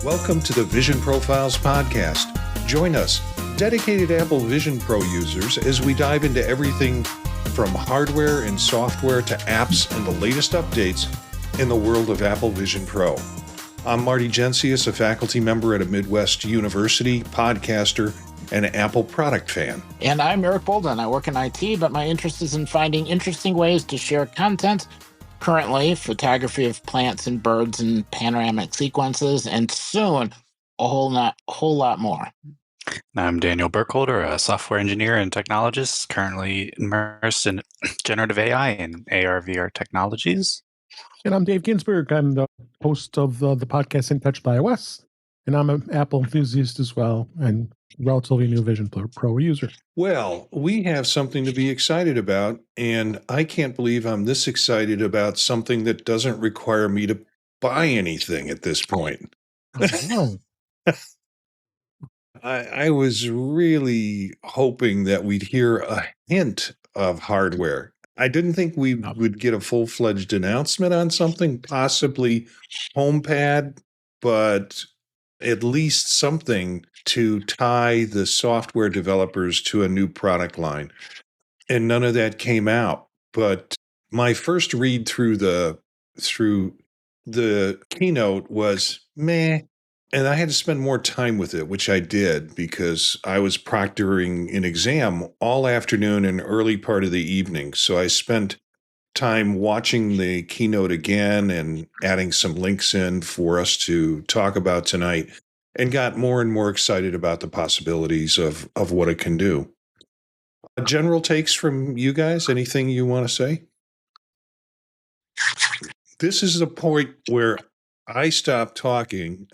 Welcome to the Vision Profiles podcast. Join us, dedicated Apple Vision Pro users, as we dive into everything from hardware and software to apps and the latest updates in the world of Apple Vision Pro. I'm Marty, a faculty member at a Midwest university, podcaster, and an Apple product fan. And I'm Eric Bolden. I work in IT, but my interest is in finding interesting ways to share content. Currently, photography of plants and birds and panoramic sequences, and soon a whole lot more. I'm Daniel Burkholder, a software engineer and technologist, currently immersed in generative AI and AR/VR technologies. And I'm Dave Ginsburg. I'm the host of the podcast In Touch by iOS, and I'm an Apple enthusiast as well, and relatively new Vision Pro user. Well, we have something to be excited about, and I can't believe I'm this excited about something that doesn't require me to buy anything at this point. Oh. I was really hoping that we'd hear a hint of hardware. I didn't think we would get a full-fledged announcement on something, possibly HomePad, but at least something to tie the software developers to a new product line. And none of that came out. But my first read through the keynote was meh. And I had to spend more time with it, which I did because I was proctoring an exam all afternoon and early part of the evening. So I spent time watching the keynote again and adding some links in for us to talk about tonight, and got more and more excited about the possibilities of what it can do. General takes from you guys? Anything you want to say? This is the point where I stopped talking.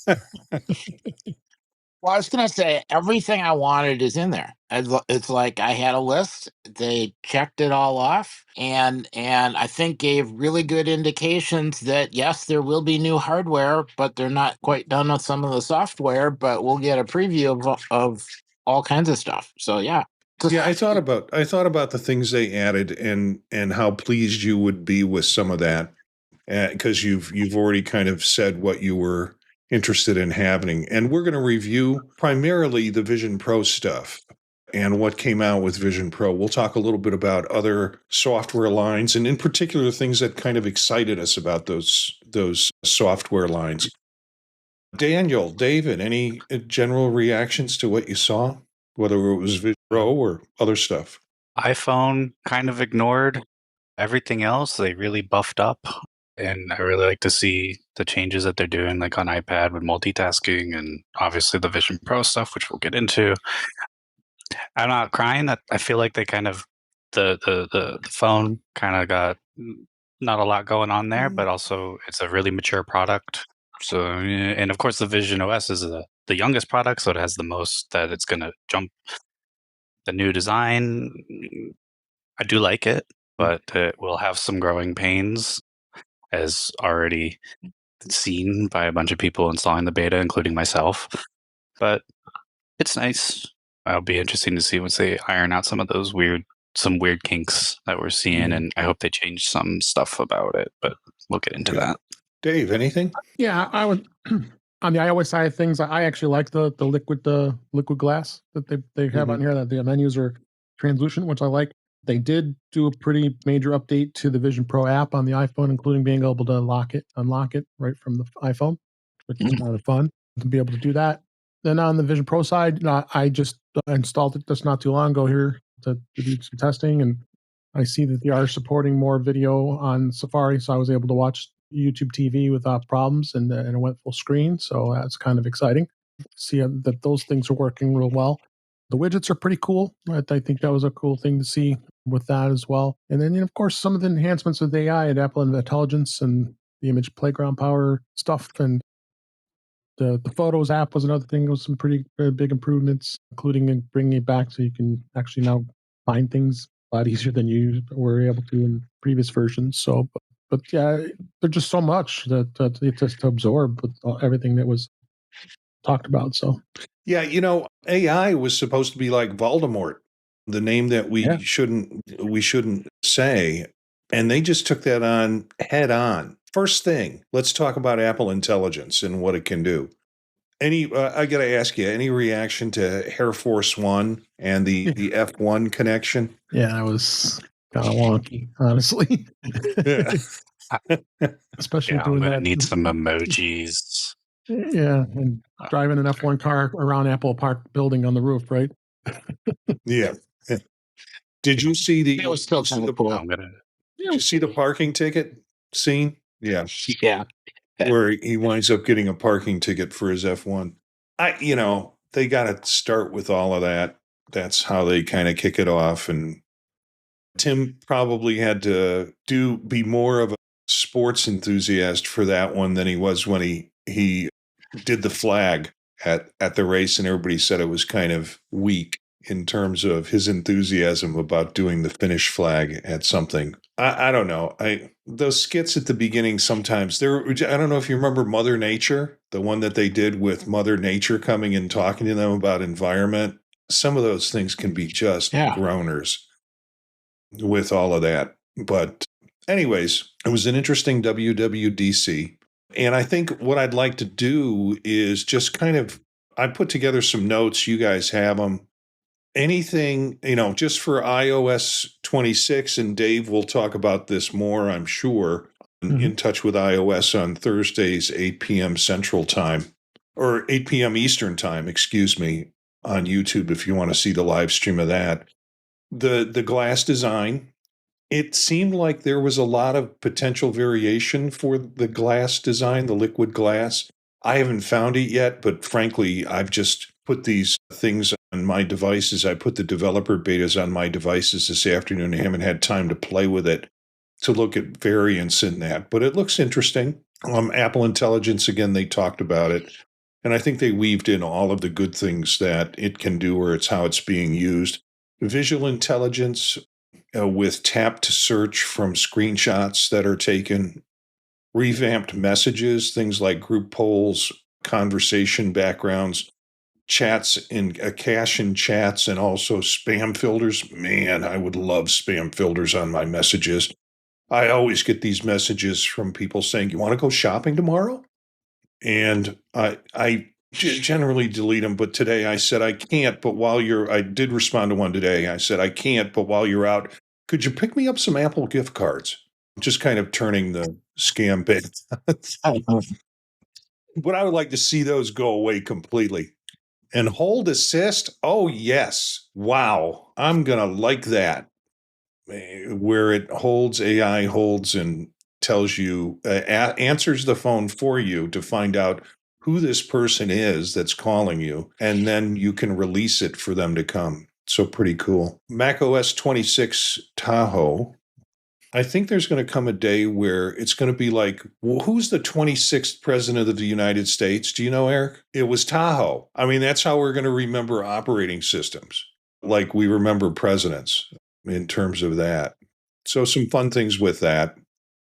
Well, I was going to say, everything I wanted is in there. It's like I had a list. They checked it all off, and I think gave really good indications that, yes, there will be new hardware, but they're not quite done with some of the software, but we'll get a preview of all kinds of stuff. So, yeah. Yeah, I thought about the things they added and how pleased you would be with some of that, because you've already kind of said what you were interested in having. And we're going to review primarily the Vision Pro stuff and what came out with Vision Pro. We'll talk a little bit about other software lines, and in particular things that kind of excited us about those software lines. Daniel, David, any general reactions to what you saw, whether it was Vision Pro or other stuff? iPhone kind of ignored everything else. They really buffed up. And I really like to see the changes that they're doing, like on iPad with multitasking, and obviously the Vision Pro stuff, which we'll get into. I'm not crying. I feel like they kind of the phone kind of got not a lot going on there, but also it's a really mature product. So, and of course, the VisionOS is the youngest product, so it has the most that it's going to jump. The new design, I do like it, but it will have some growing pains, as already seen by a bunch of people installing the beta, including myself. But it's nice. It'll be interesting to see once they iron out some of those weird kinks that we're seeing, and I hope they change some stuff about it, but we'll get into that. Dave, anything? Yeah, I would. On the iOS side of things, I actually like the liquid glass that they have on here. That the menus are translucent, which I like. They did do a pretty major update to the Vision Pro app on the iPhone, including being able to unlock it right from the iPhone, which is kind of fun to be able to do that. Then on the Vision Pro side, I just installed it just not too long ago here to do some testing, and I see that they are supporting more video on Safari, so I was able to watch YouTube TV without problems, and it went full screen, so that's kind of exciting. See that those things are working real well. The widgets are pretty cool. I think that was a cool thing to see with that as well. And then, of course, some of the enhancements with AI at Apple Intelligence and the image playground power stuff, and the Photos app was another thing with some pretty big improvements, including bringing it back so you can actually now find things a lot easier than you were able to in previous versions. So, but yeah, there's just so much that it's just to absorb with everything that was talked about. So, yeah, AI was supposed to be like Voldemort, the name that we shouldn't say, and they just took that on head on. First thing, let's talk about Apple Intelligence and what it can do. I got to ask you, any reaction to Air Force One and the F1 connection? Yeah, that was kind of wonky, honestly. Yeah. Especially Yeah, I'm doing gonna that. need some emojis. Yeah, and driving an F1 car around Apple Park building on the roof, right? Yeah. Did you see It was still kind of cool. I'm gonna. Did you see the parking ticket scene? Yeah. Yeah. Where he winds up getting a parking ticket for his F1. They got to start with all of that. That's how they kind of kick it off. And Tim probably had to be more of a sports enthusiast for that one than he was when he did the flag at the race, and everybody said it was kind of weak in terms of his enthusiasm about doing the finish flag at something. I don't know. Those skits at the beginning sometimes I don't know if you remember Mother Nature, the one that they did with Mother Nature coming and talking to them about environment. Some of those things can be just groaners with all of that. But anyways, it was an interesting WWDC. And I think what I'd like to do is just I put together some notes. You guys have them. Anything, just for iOS 26, and Dave will talk about this more, I'm sure, in touch with iOS on Thursdays, 8 p.m. Central Time, or 8 p.m. Eastern Time, excuse me, on YouTube if you want to see the live stream of that. The glass design, it seemed like there was a lot of potential variation for the glass design, the liquid glass. I haven't found it yet, but frankly, I've just put these things on my devices. I put the developer betas on my devices this afternoon. I haven't had time to play with it to look at variants in that, but it looks interesting. Apple Intelligence, again, they talked about it. And I think they weaved in all of the good things that it can do, or it's how it's being used. Visual intelligence with tap to search from screenshots that are taken, revamped messages, things like group polls, conversation backgrounds, chats in cache in chats, and also spam filters. Man, I would love spam filters on my messages. I always get these messages from people saying, "You want to go shopping tomorrow?" And I generally delete them. But today I said, I can't. But I did respond to one today. I said, I can't. But while you're out, could you pick me up some Apple gift cards? Just kind of turning the scam bait. But I would like to see those go away completely. And hold assist? Oh, yes. Wow. I'm going to like that. Where it AI holds and tells you, answers the phone for you to find out who this person is that's calling you. And then you can release it for them to come. So pretty cool. Mac OS 26 Tahoe. I think there's going to come a day where it's going to be like, well, who's the 26th president of the United States? Do you know, Eric? It was Tahoe. I mean, that's how we're going to remember operating systems, like we remember presidents in terms of that. So some fun things with that.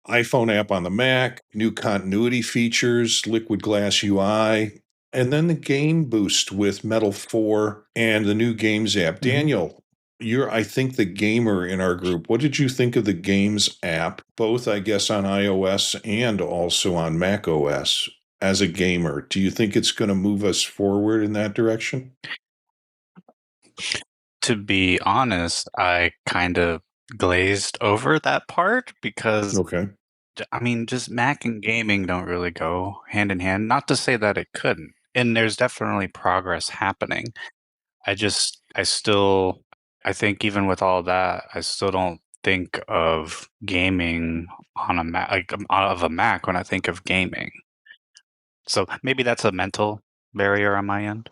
iPhone app on the Mac, new continuity features, liquid glass UI, and then the game boost with Metal 4 and the new games app. Daniel, you're, I think, the gamer in our group. What did you think of the games app, both, I guess, on iOS and also on Mac OS as a gamer? Do you think it's going to move us forward in that direction? To be honest, I kind of glazed over that part because, I mean, just Mac and gaming don't really go hand in hand. Not to say that it couldn't. And there's definitely progress happening. I think even with all that, I still don't think of gaming on a Mac, like of a Mac when I think of gaming. So maybe that's a mental barrier on my end.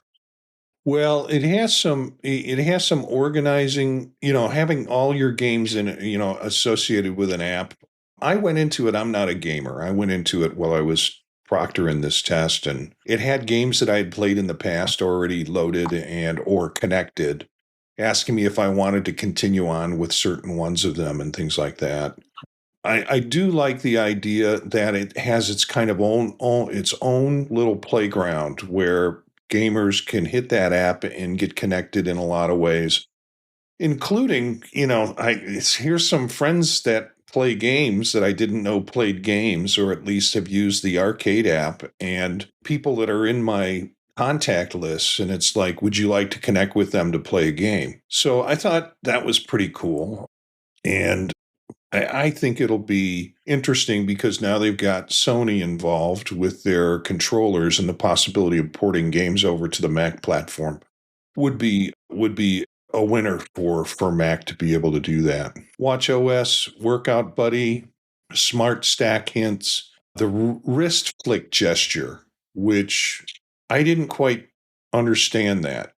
Well, it has some organizing, having all your games in, associated with an app. I went into it. I'm not a gamer. I went into it while I was proctoring this test, and it had games that I had played in the past already loaded or connected, asking me if I wanted to continue on with certain ones of them and things like that. I do like the idea that it has its kind of its own little playground where gamers can hit that app and get connected in a lot of ways, including, here's some friends that play games that I didn't know played games, or at least have used the arcade app, and people that are in my contact lists, and it's like, would you like to connect with them to play a game? So I thought that was pretty cool. And I think it'll be interesting because now they've got Sony involved with their controllers, and the possibility of porting games over to the Mac platform would be a winner for Mac to be able to do that. WatchOS, Workout Buddy, Smart Stack Hints, the wrist flick gesture, which I didn't quite understand that.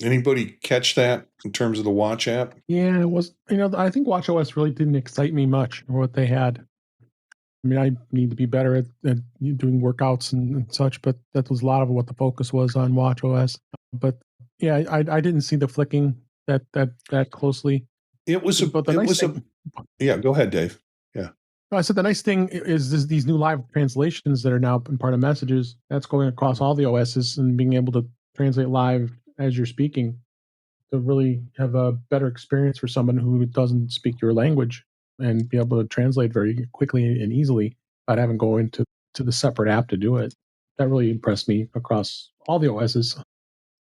Anybody catch that in terms of the Watch app? Yeah, it was. I think WatchOS really didn't excite me much for what they had. I mean, I need to be better at doing workouts and such, but that was a lot of what the focus was on WatchOS. But yeah, I didn't see the flicking that closely. It was yeah. Go ahead, Dave. Yeah. I said the nice thing is these new live translations that are now part of messages. That's going across all the OSs and being able to translate live as you're speaking to really have a better experience for someone who doesn't speak your language and be able to translate very quickly and easily without having to go into the separate app to do it. That really impressed me across all the OSs,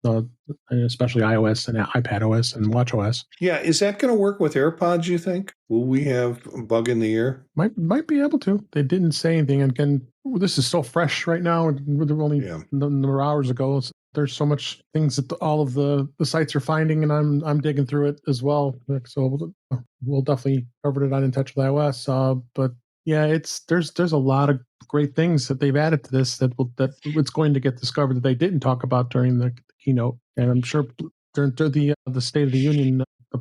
and especially iOS and iPadOS and watchOS. Yeah, is that going to work with AirPods, you think? Will we have a bug in the ear? Might be able to. They didn't say anything. And again, this is so fresh right now. We're only a number of hours ago. So there's so much things that all of the sites are finding, and I'm digging through it as well. So we'll definitely cover it on In Touch with iOS. But yeah, there's a lot of great things that they've added to this that it's going to get discovered that they didn't talk about during the keynote. And I'm sure during the State of the Union, the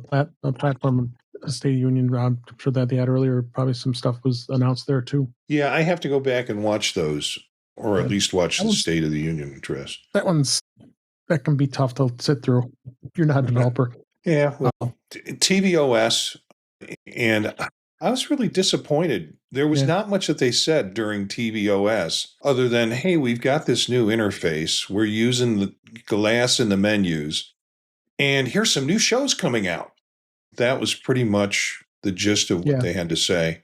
platform State of the Union, I'm sure that they had earlier, probably some stuff was announced there too. Yeah, I have to go back and watch those, or at least watch the State of the Union address. That can be tough to sit through if you're not a developer. Yeah, well, tvOS, and I was really disappointed. There was not much that they said during tvOS other than, hey, we've got this new interface. We're using the glass in the menus, and here's some new shows coming out. That was pretty much the gist of what they had to say.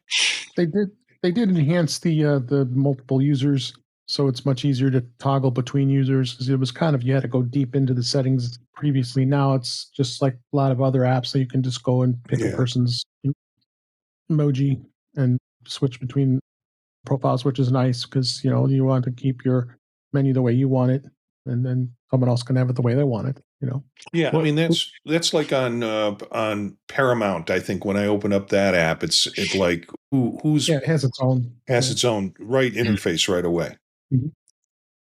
They did enhance the multiple users, so it's much easier to toggle between users, because it was kind of, you had to go deep into the settings previously. Now it's just like a lot of other apps, so you can just go and pick a person's emoji and switch between profiles, which is nice because you want to keep your menu the way you want it, and then someone else can have it the way they want it. Yeah, I mean that's like on Paramount. I think when I open up that app, it's like who's it has its own right interface right away. Mm-hmm.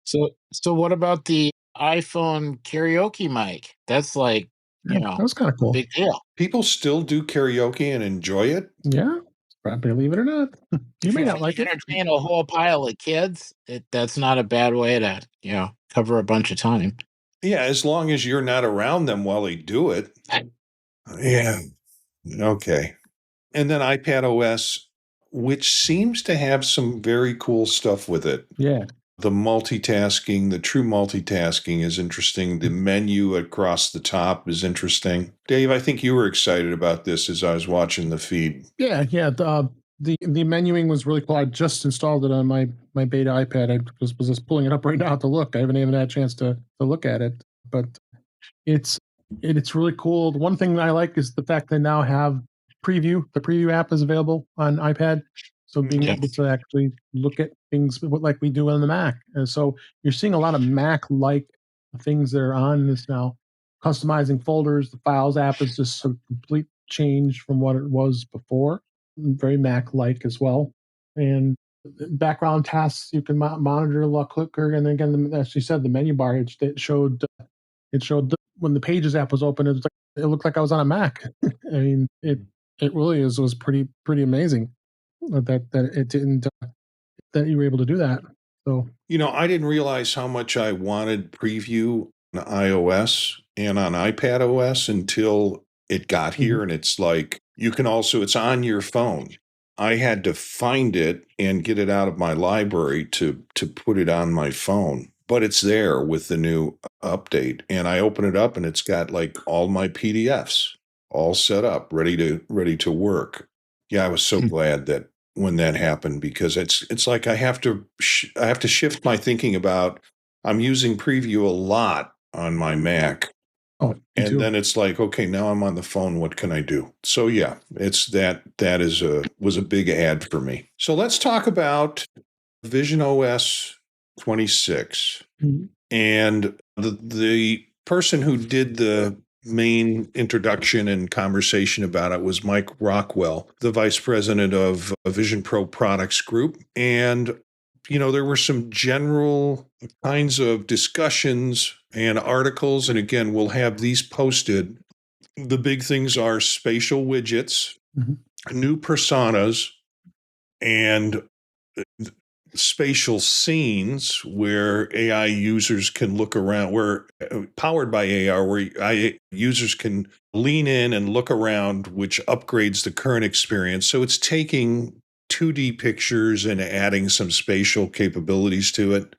So what about the iPhone karaoke mic? That's like that was kind of cool. Big deal. People still do karaoke and enjoy it. Yeah, believe it or not. You may not like it. Entertain a whole pile of kids. That's not a bad way to cover a bunch of time. Yeah, as long as you're not around them while they do it. Yeah. Okay. And then iPadOS, which seems to have some very cool stuff with it. Yeah. The multitasking, the true multitasking is interesting. The menu across the top is interesting. Dave, I think you were excited about this as I was watching the feed. Yeah. The menuing was really cool. I just installed it on my beta iPad. I was just pulling it up right now to look. I haven't even had a chance to look at it, but it's really cool. The one thing I like is the fact they now have preview. The preview app is available on iPad, so being able to actually look at things like we do on the Mac. And so you're seeing a lot of Mac-like things that are on this now. Customizing folders, the Files app is just a complete change from what it was before. Very Mac-like as well. And background tasks, you can monitor a lot quicker. And again, as you said, the menu bar, it showed when the Pages app was open, it looked like I was on a Mac. I mean, it really was pretty amazing that it didn't that you were able to do that. So I didn't realize how much I wanted preview on iOS and on iPadOS until it got here, and it's like it's on your phone. I had to find it and get it out of my library to put it on my phone, but it's there with the new update. And I open it up and it's got like all my PDFs all set up, ready to work. Yeah, I was so glad that when that happened, because it's like I have to shift my thinking about, I'm using Preview a lot on my Mac. Oh, me And too. then it's like, okay, now I'm on the phone. What can I do? So yeah, it's that was a big add for me. So let's talk about VisionOS 26. Mhm. And the person who did the main introduction and conversation about it was Mike Rockwell, the vice president of Vision Pro Products Group. And, there were some general kinds of discussions and articles. And again, we'll have these posted. The big things are spatial widgets, Mhm. new personas, and spatial scenes where AI users can look around, where powered by AR, where users can lean in and look around, which upgrades the current experience. So it's taking 2D pictures and adding some spatial capabilities to it.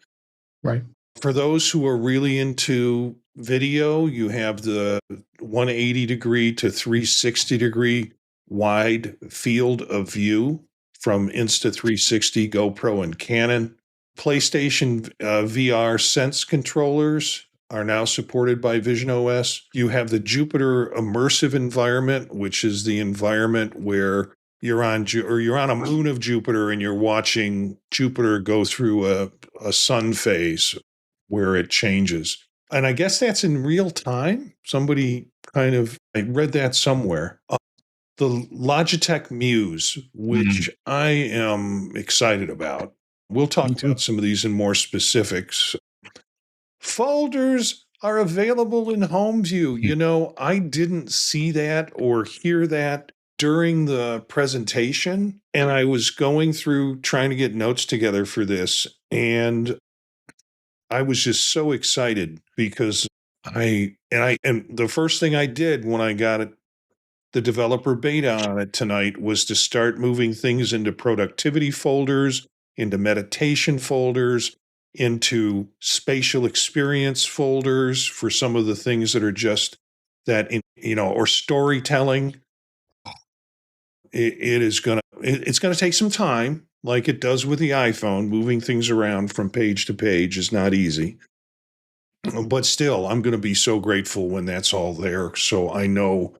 Right. For those who are really into video, you have the 180 degree to 360 degree wide field of view from Insta360, GoPro, and Canon. PlayStation VR Sense controllers are now supported by VisionOS. You have the Jupyter immersive environment, which is the environment where you're on a moon of Jupiter and you're watching Jupiter go through a sun phase where it changes. And I guess that's in real time. I read that somewhere. The Logitech Muse, which I am excited about. We'll talk Me too. about some of these in more specifics. Folders are available in home view. I didn't see that or hear that during the presentation, and I was going through trying to get notes together for this, and I was just so excited because and the first thing I did when I got it, the developer beta on it tonight, was to start moving things into productivity folders, into meditation folders, into spatial experience folders for some of the things that are just that, or storytelling. It's going to take some time, like it does with the iPhone. Moving things around from page to page is not easy. But still, I'm going to be so grateful when that's all there. So I know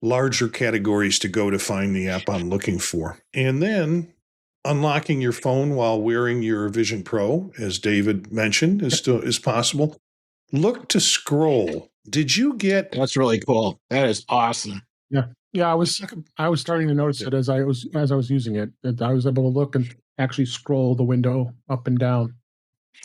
larger categories to go to find the app I'm looking for. And then unlocking your phone while wearing your Vision Pro, as David mentioned, is possible. Look to scroll. Did you get? That's really cool. That is awesome. Yeah. Yeah, I was starting to notice it as I was using it. That I was able to look and actually scroll the window up and down.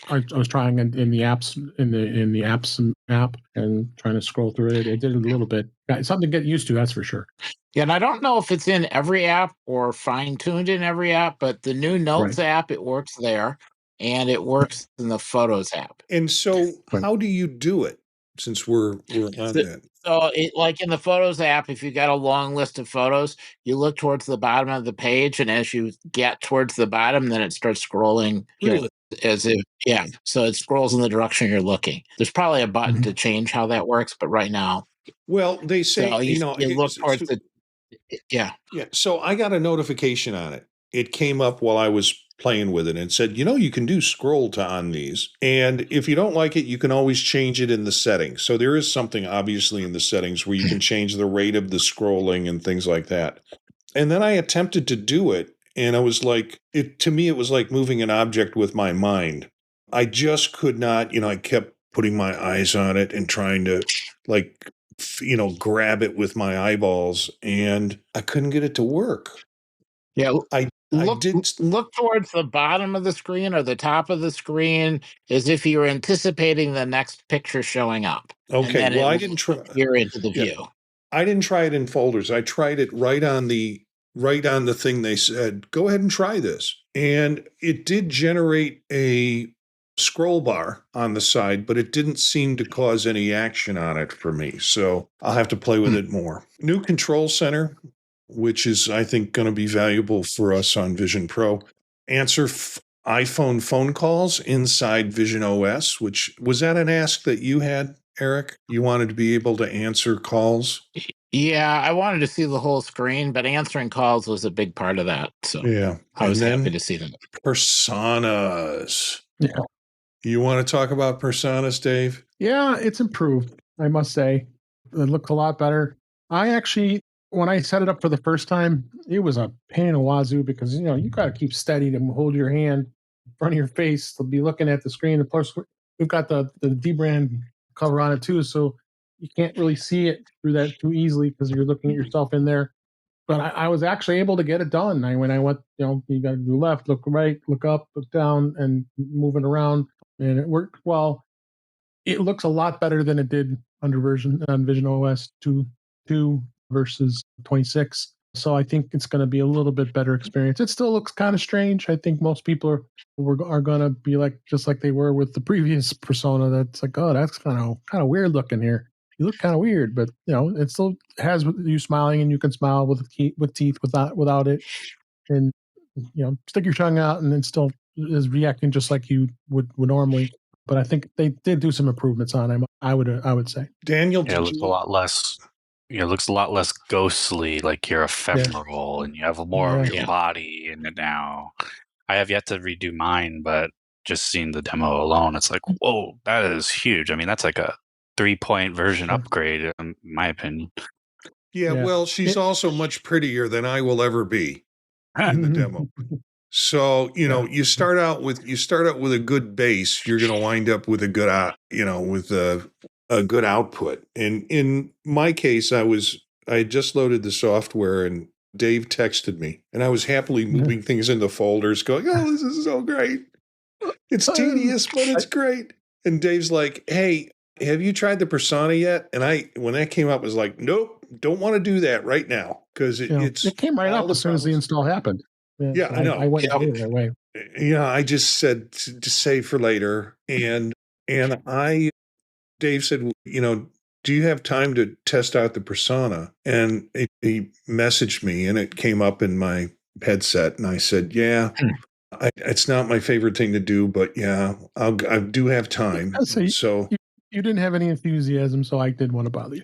I was trying in the apps in the apps app and trying to scroll through it. It did it a little bit. Yeah, it's something to get used to, that's for sure. Yeah, and I don't know if it's in every app or fine-tuned in every app, but the new Notes app, it works there, and it works in the Photos app. And so how do you do it, since we're on that? So like in the Photos app, if you got a long list of photos, you look towards the bottom of the page, and as you get towards the bottom, then it starts scrolling. Really? As if, yeah. So it scrolls in the direction you're looking. There's probably a button to change how that works, but right now. Well, they say, So you look towards the. Yeah. Yeah. So I got a notification on it. It came up while I was playing with it and said, you can do scroll to on these. And if you don't like it, you can always change it in the settings. So there is something obviously in the settings where you can change the rate of the scrolling and things like that. And then I attempted to do it. And I was like, to me, it was like moving an object with my mind. I just could not, I kept putting my eyes on it and trying to grab it with my eyeballs, and I couldn't get it to work. Yeah. Look towards the bottom of the screen or the top of the screen as if you're anticipating the next picture showing up. Okay. Well, I didn't try. You're into the view. I didn't try it in folders. I tried it right on the thing. They said, go ahead and try this. And it did generate a scroll bar on the side, but it didn't seem to cause any action on it for me. So I'll have to play with it more. New control center, which is, I think, going to be valuable for us on Vision Pro. Answer iPhone phone calls inside VisionOS, which was that an ask that you had, Eric? You wanted to be able to answer calls? Yeah, I wanted to see the whole screen, but answering calls was a big part of that. So Yeah. I was happy to see them. Personas. Yeah. You want to talk about personas, Dave? Yeah, it's improved, I must say. It looks a lot better. I actually, when I set it up for the first time, it was a pain in the wazoo because, you got to keep steady to hold your hand in front of your face to be looking at the screen. Of course, we've got the D-brand cover on it too, so you can't really see it through that too easily because you're looking at yourself in there. But I was actually able to get it done. When I went, you got to do left, look right, look up, look down, and moving around, and it worked well. It looks a lot better than it did on VisionOS 2 versus 26. So I think it's going to be a little bit better experience. It still looks kind of strange. I think most people are going to be just like they were with the previous Persona. That's like, oh, that's kind of weird looking here. You look kind of weird, but it still has you smiling, and you can smile with teeth without it, and stick your tongue out, and then still is reacting just like you would normally. But I think they did do some improvements on him. I would say. Daniel, Yeah, it looks a lot less. It looks a lot less ghostly. Like you're ephemeral, and you have more of your body in it now. I have yet to redo mine, but just seeing the demo alone, it's like, whoa, that is huge. I mean, that's like a 3-point version upgrade, in my opinion. Yeah, well, she's also much prettier than I will ever be in the demo. So, you start out with a good base, you're going to wind up with a good with a good output. And in my case, I had just loaded the software, and Dave texted me, and I was happily moving things into folders going, "Oh, this is so great. It's tedious, but it's great." And Dave's like, "Hey, have you tried the Persona yet?" And when that came up, I was like, "Nope, don't want to do that right now," because it came right up as soon as the install happened. Yeah, so I know. I went right away. Yeah, I just said to save for later, and Dave said, do you have time to test out the Persona? And he messaged me, and it came up in my headset, and I said, yeah. It's not my favorite thing to do, but yeah, I do have time. So you didn't have any enthusiasm, so I didn't want to bother you.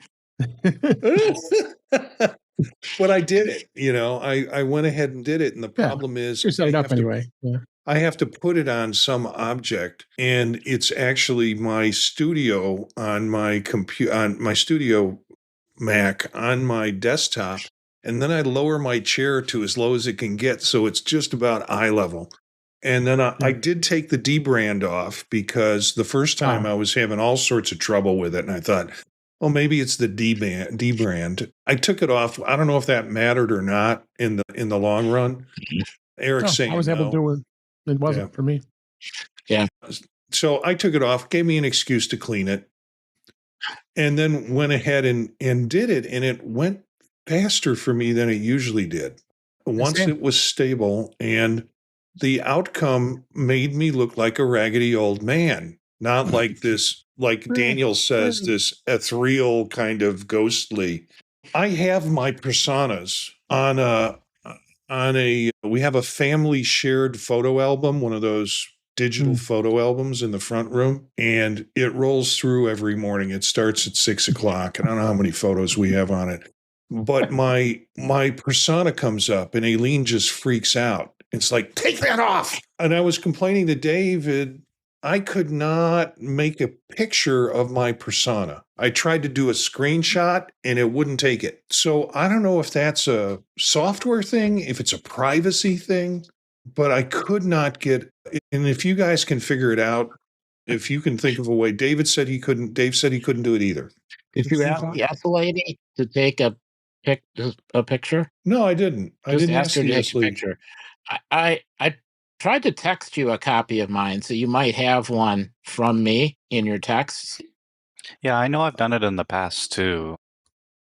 But I did it. I went ahead and did it, and the problem is, you set it up anyway. I have to put it on some object, and it's actually my studio on my on my studio Mac on my desktop, and then I lower my chair to as low as it can get, so it's just about eye level. And then I did take the D brand off because the first time I was having all sorts of trouble with it, and I thought, well, maybe it's the D brand. I took it off. I don't know if that mattered or not in the long run. Eric's saying I was able to do it. It wasn't for me. Yeah. So I took it off, gave me an excuse to clean it, and then went ahead and did it, and it went faster for me than it usually did. Once it was stable, and the outcome made me look like a raggedy old man, not like this, like Daniel says, this ethereal kind of ghostly. I have my personas on we have a family shared photo album, one of those digital photo albums in the front room, and it rolls through every morning. It starts at 6 o'clock. I don't know how many photos we have on it, but my persona comes up, and Aileen just freaks out. It's like, take that off. And I was complaining to David, I could not make a picture of my persona. I tried to do a screenshot, and it wouldn't take it. So I don't know if that's a software thing, if it's a privacy thing, but I could not get. And if you guys can figure it out, if you can think of a way, Dave said he couldn't do it either. Did you ask the lady to take a picture? No, I didn't. I didn't ask her to take a picture. I tried to text you a copy of mine, so you might have one from me in your texts. Yeah, I know I've done it in the past too,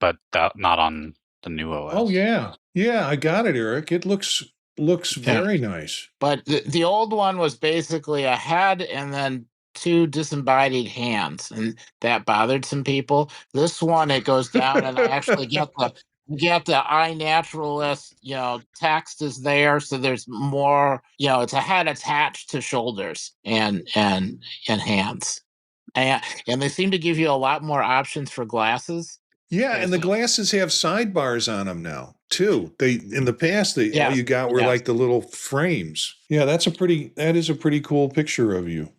but not on the new OS. Oh yeah, I got it, Eric. It looks very nice. But the old one was basically a head and then 2 disembodied hands, and that bothered some people. This one, it goes down, and I actually get the iNaturalist, text is there, so there's more, it's a head attached to shoulders and hands. And they seem to give you a lot more options for glasses. Yeah, and the glasses have sidebars on them now too. They in the past, all you got were like the little frames. Yeah, that is a pretty cool picture of you.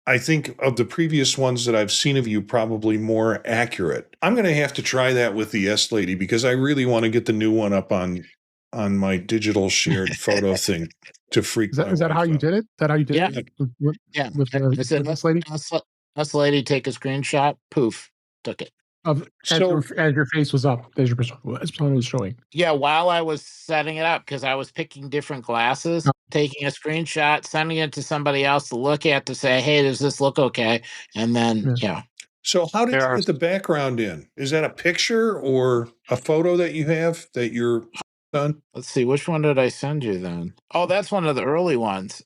I think of the previous ones that I've seen of you, probably more accurate. I'm going to have to try that with the S Lady because I really want to get the new one up on my digital shared photo thing to freak. Is that how you did it? Is that how you did it? Yeah. With this lady? Us lady, take a screenshot. Poof, took it. As your face was up, as your persona was showing. Yeah, while I was setting it up, because I was picking different glasses, taking a screenshot, sending it to somebody else to look at to say, hey, does this look okay? And then, So how did you get the background in? Is that a picture or a photo that you have that you're done? Let's see, which one did I send you then? Oh, that's one of the early ones.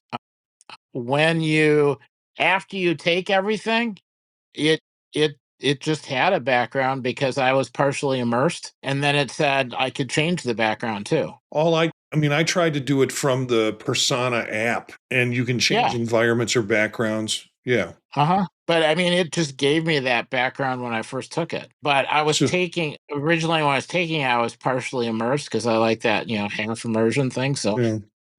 After you take everything, it just had a background because I was partially immersed, and then it said I could change the background too. I tried to do it from the Persona app, and you can change environments or backgrounds. Yeah. But I mean, it just gave me that background when I first took it. But I was originally when I was taking it, I was partially immersed because I like that, half immersion thing. So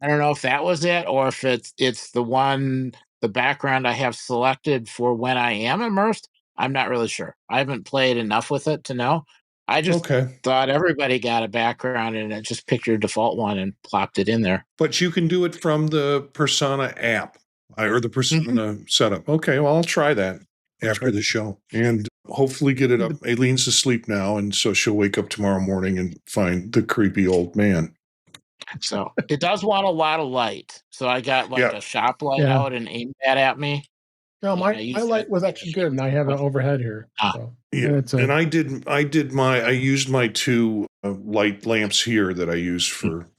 I don't know if that was it or if it's the background I have selected for when I am immersed. I'm not really sure. I haven't played enough with it to know. I just thought everybody got a background and it just picked your default one and plopped it in there. But you can do it from the Persona app or the Persona setup. Okay, well, I'll try that after the show and hopefully get it up. Aileen's asleep now, and so she'll wake up tomorrow morning and find the creepy old man. So it does want a lot of light. So I got a shop light out and aimed that at me. No, my light was actually good, and I have an overhead here. So. Yeah, and I used my two light lamps here that I use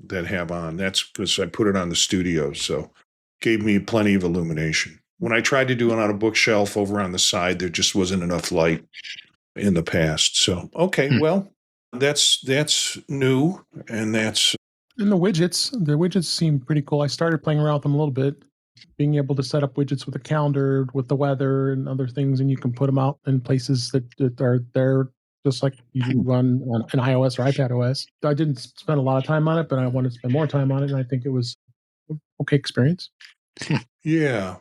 that have on. That's because I put it on the studio, so gave me plenty of illumination. When I tried to do it on a bookshelf over on the side, there just wasn't enough light in the past. So well, that's new, and that's. And the widgets seem pretty cool. I started playing around with them a little bit. Being able to set up widgets with a calendar, with the weather and other things, and you can put them out in places that are there, just like you do on an iOS or iPadOS. I didn't spend a lot of time on it, but I wanted to spend more time on it, and I think it was an okay experience. Yeah.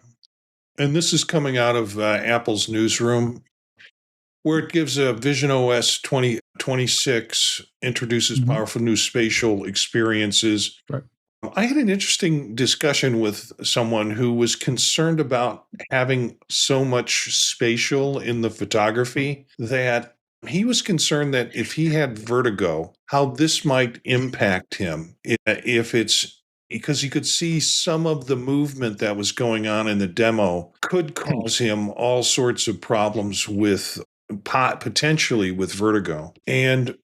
And this is coming out of Apple's newsroom, where it gives a VisionOS 2026, introduces powerful new spatial experiences. Right. I had an interesting discussion with someone who was concerned about having so much spatial in the photography that he was concerned that if he had vertigo, how this might impact him if it's because you could see some of the movement that was going on in the demo could cause him all sorts of problems with potentially with vertigo. And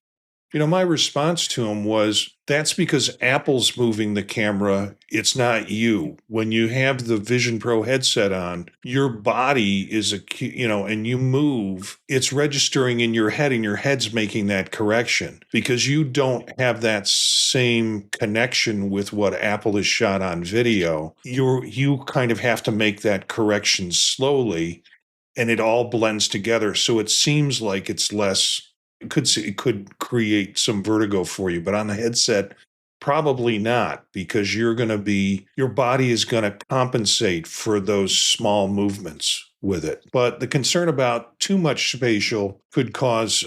my response to him was, that's because Apple's moving the camera. It's not you. When you have the Vision Pro headset on, your body is and you move, it's registering in your head and your head's making that correction because you don't have that same connection with what Apple has shot on video. You kind of have to make that correction slowly and it all blends together. So it seems like it's less. It could create some vertigo for you, but on the headset, probably not, because your body is going to compensate for those small movements with it. But the concern about too much spatial could cause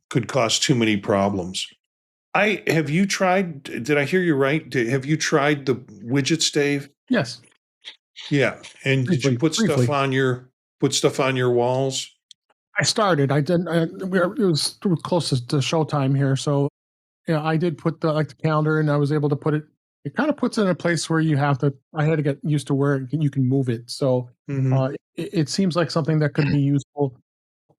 too many problems. Have you tried? Did I hear you right? Have you tried the widgets, Dave? Yes. Yeah, and did you put stuff on your walls? I started. I didn't. It was close to showtime here, so I did put the calendar, and I was able to put it. It kind of puts it in a place where you have to. I had to get used to where you can move it. So it seems like something that could be useful.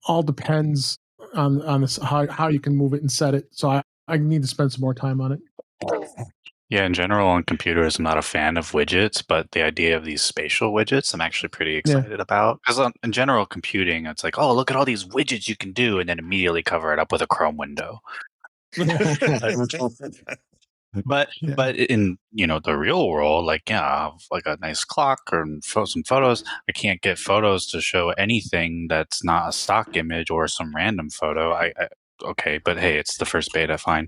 All depends on this, how you can move it and set it. So I need to spend some more time on it. Yeah, in general, on computers, I'm not a fan of widgets, but the idea of these spatial widgets, I'm actually pretty excited about. Because in general computing, it's like, oh, look at all these widgets you can do, and then immediately cover it up with a Chrome window. But in the real world, I have like a nice clock or some photos. I can't get photos to show anything that's not a stock image or some random photo. okay, but hey, it's the first beta, fine.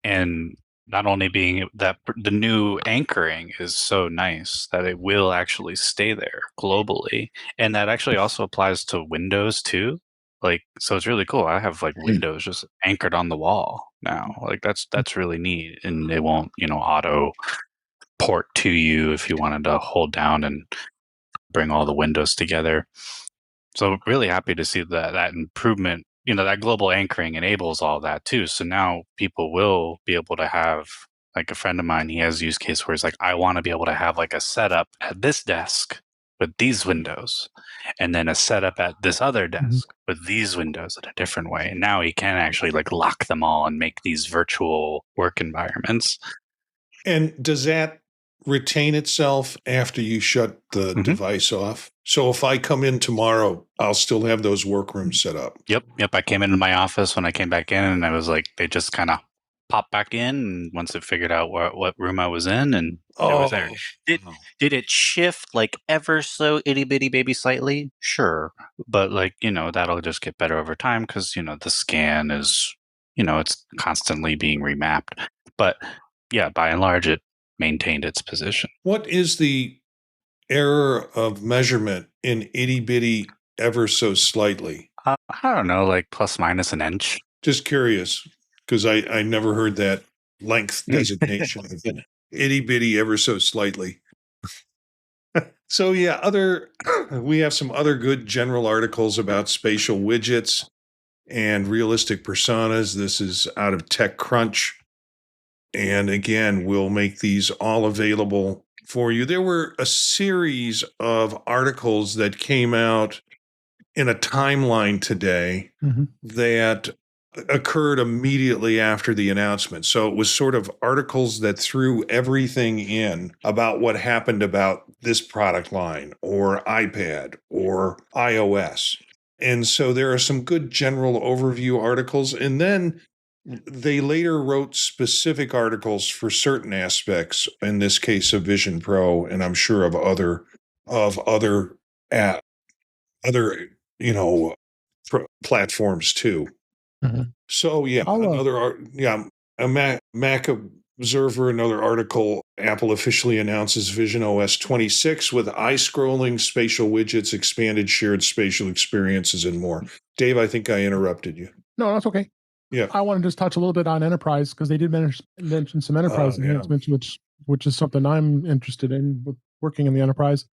And not only being that the new anchoring is so nice that it will actually stay there globally, and that actually also applies to Windows too. Like, so it's really cool. I have like Windows just anchored on the wall now. Like that's really neat, and it won't auto port to you if you wanted to hold down and bring all the windows together. So really happy to see that improvement. That global anchoring enables all that too. So now people will be able to have, like a friend of mine, he has a use case where he's like, I want to be able to have like a setup at this desk with these windows, and then a setup at this other desk with these windows in a different way. And now he can actually like lock them all and make these virtual work environments. And does that retain itself after you shut the device off? So if I come in tomorrow, I'll still have those workrooms set up. Yep. I came into my office when I came back in, and I was like, they just kind of popped back in, and once it figured out what room I was in, and it was there. Did it shift like ever so itty bitty baby slightly? Sure. But like, that'll just get better over time because, the scan is, it's constantly being remapped. But yeah, by and large, it maintained its position. What is the error of measurement in itty bitty ever so slightly? I don't know, like plus minus an inch. Just curious, because I never heard that length designation. Itty bitty ever so slightly. So yeah, we have some other good general articles about spatial widgets and realistic personas. This is out of TechCrunch. And again, we'll make these all available for you. There were a series of articles that came out in a timeline today that occurred immediately after the announcement. So it was sort of articles that threw everything in about what happened about this product line or iPad or iOS. And so there are some good general overview articles. And then they later wrote specific articles for certain aspects, in this case of Vision Pro, and I'm sure of other platforms too. So yeah, a Mac Observer, another article. Apple officially announces VisionOS 26 with eye scrolling, spatial widgets, expanded shared spatial experiences, and more. Dave, I think I interrupted you. No, that's okay. Yeah, I want to just touch a little bit on enterprise because they did mention some enterprise enhancements, which is something I'm interested in with working in the enterprise.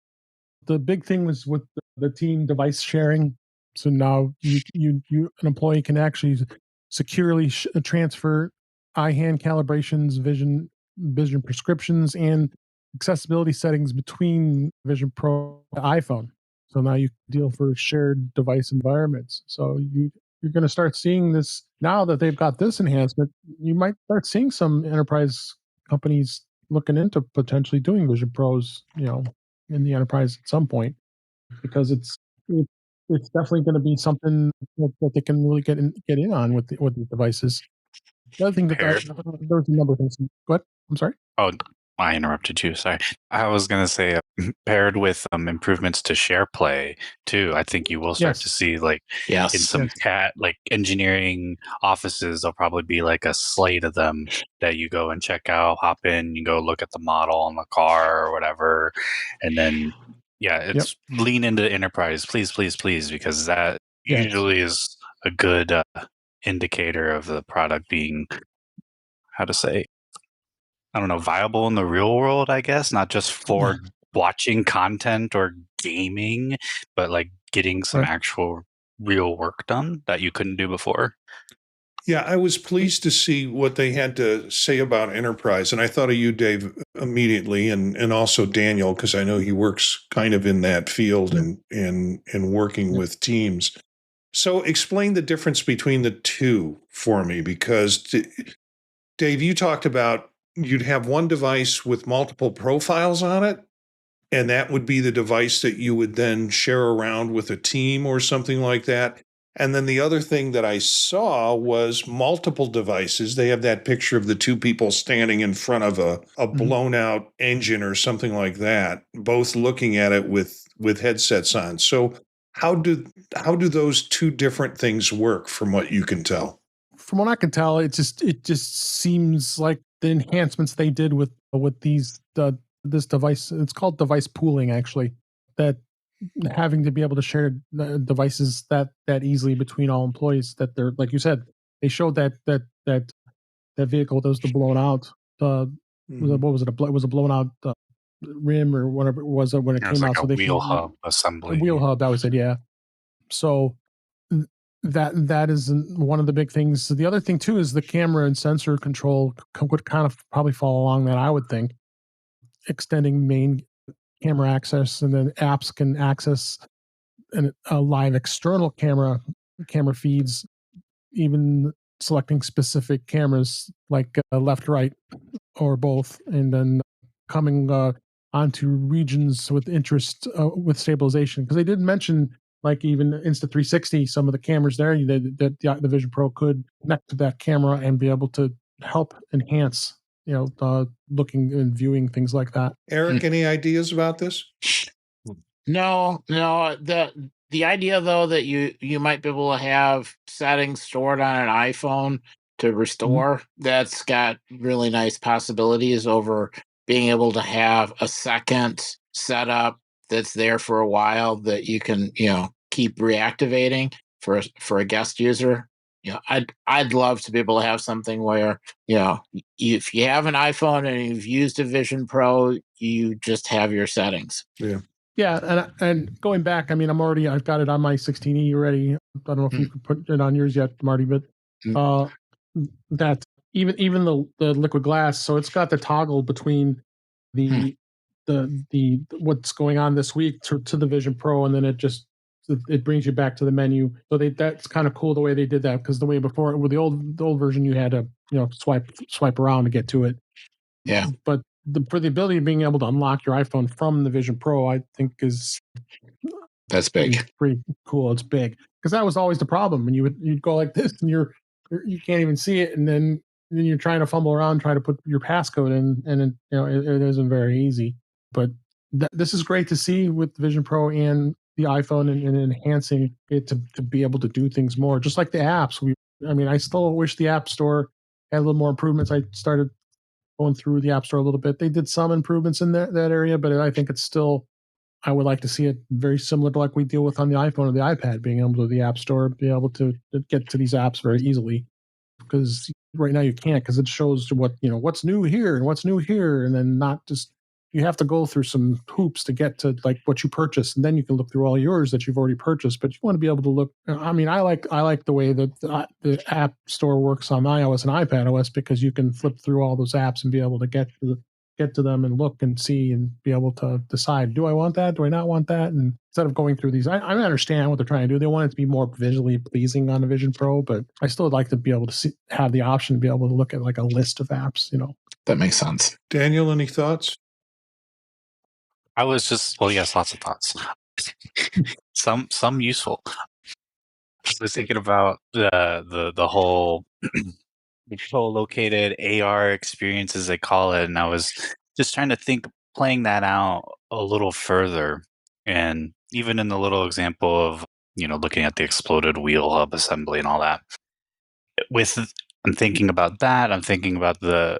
The big thing was with the team device sharing. So now an employee can actually securely transfer eye-hand calibrations, vision prescriptions, and accessibility settings between Vision Pro and iPhone. So now you can deal for shared device environments. So you're going to start seeing this now that they've got this enhancement. You might start seeing some enterprise companies looking into potentially doing Vision Pros, in the enterprise at some point, because it's definitely going to be something that they can really get in on with the devices. The other thing that there's a number of things. What? I'm sorry. Oh, I interrupted you. Sorry. I was going to say, paired with improvements to SharePlay too, I think you will start to see in some engineering offices, there'll probably be like a slate of them that you go and check out, hop in, you go look at the model on the car or whatever, and then it's lean into enterprise, please, because that usually is a good indicator of the product being, how to say, I don't know, viable in the real world, I guess, not just for watching content or gaming, but like getting some actual real work done that you couldn't do before. Yeah, I was pleased to see what they had to say about enterprise. And I thought of you, Dave, immediately, and also Daniel, because I know he works kind of in that field and working with teams. So explain the difference between the two for me, because Dave, you talked about you'd have one device with multiple profiles on it, and that would be the device that you would then share around with a team or something like that. And then the other thing that I saw was multiple devices. They have that picture of the two people standing in front of a blown out engine or something like that, both looking at it with headsets on. So how do those two different things work from what you can tell? From what I can tell, it just seems like the enhancements they did with these this device. It's called device pooling, actually. That having to be able to share devices that easily between all employees. That they're, like you said, they showed that vehicle that was the blown out. What was it? It was a blown out rim or whatever it was when it Yeah, it's came like out. a So they wheel can hub a assembly. wheel hub. That was it. Yeah. So that is one of the big things. The other thing too is the camera and sensor control would kind of probably fall along that, I would think, extending main camera access, and then apps can access a live external camera feeds, even selecting specific cameras like left, right, or both, and then coming onto regions with interest with stabilization, because they did mention like even Insta360, some of the cameras there that the Vision Pro could connect to that camera and be able to help enhance, looking and viewing things like that. Eric, any ideas about this? No. The idea though that you might be able to have settings stored on an iPhone to restore, that's got really nice possibilities over being able to have a second setup that's there for a while that you can, keep reactivating for a guest user. I'd love to be able to have something where, if you have an iPhone and you've used a Vision Pro, you just have your settings. Yeah. Yeah, and going back, I mean, I've got it on my 16E already. I don't know if you could put it on yours yet, Marty, but that even the liquid glass, so it's got the toggle between the what's going on this week to the Vision Pro, and then it brings you back to the menu. So that's kind of cool the way they did that, because the way before with the old version you had to swipe around to get to it. Yeah, but for the ability of being able to unlock your iPhone from the Vision Pro, I think that's big. Pretty cool. It's big, because that was always the problem when you'd go like this and you can't even see it, and then you're trying to fumble around, try to put your passcode in, and it isn't very easy. But this is great to see with the Vision Pro and the iPhone, and enhancing it to be able to do things more, just like the apps. I still wish the App Store had a little more improvements. I started going through the App Store a little bit. They did some improvements in that area, but I think it's still, I would like to see it very similar to like we deal with on the iPhone or the iPad, being able to the App Store, be able to get to these apps very easily. Because right now you can't, because it shows what's new here and what's new here, and then not just, you have to go through some hoops to get to like what you purchased, and then you can look through all yours that you've already purchased. But you want to be able to look. I mean, I like the way that the App Store works on iOS and iPadOS, because you can flip through all those apps and be able to get to them and look and see and be able to decide, do I want that? Do I not want that? And instead of going through these, I understand what they're trying to do. They want it to be more visually pleasing on the Vision Pro, but I still would like to be able to have the option to be able to look at like a list of apps, That makes sense. Daniel, any thoughts? I was just, well, yes, lots of thoughts. Some useful. I was thinking about the whole co-located AR experience, as they call it, and I was just trying to think, playing that out a little further, and even in the little example of looking at the exploded wheel hub assembly and all that. I'm thinking about that. I'm thinking about the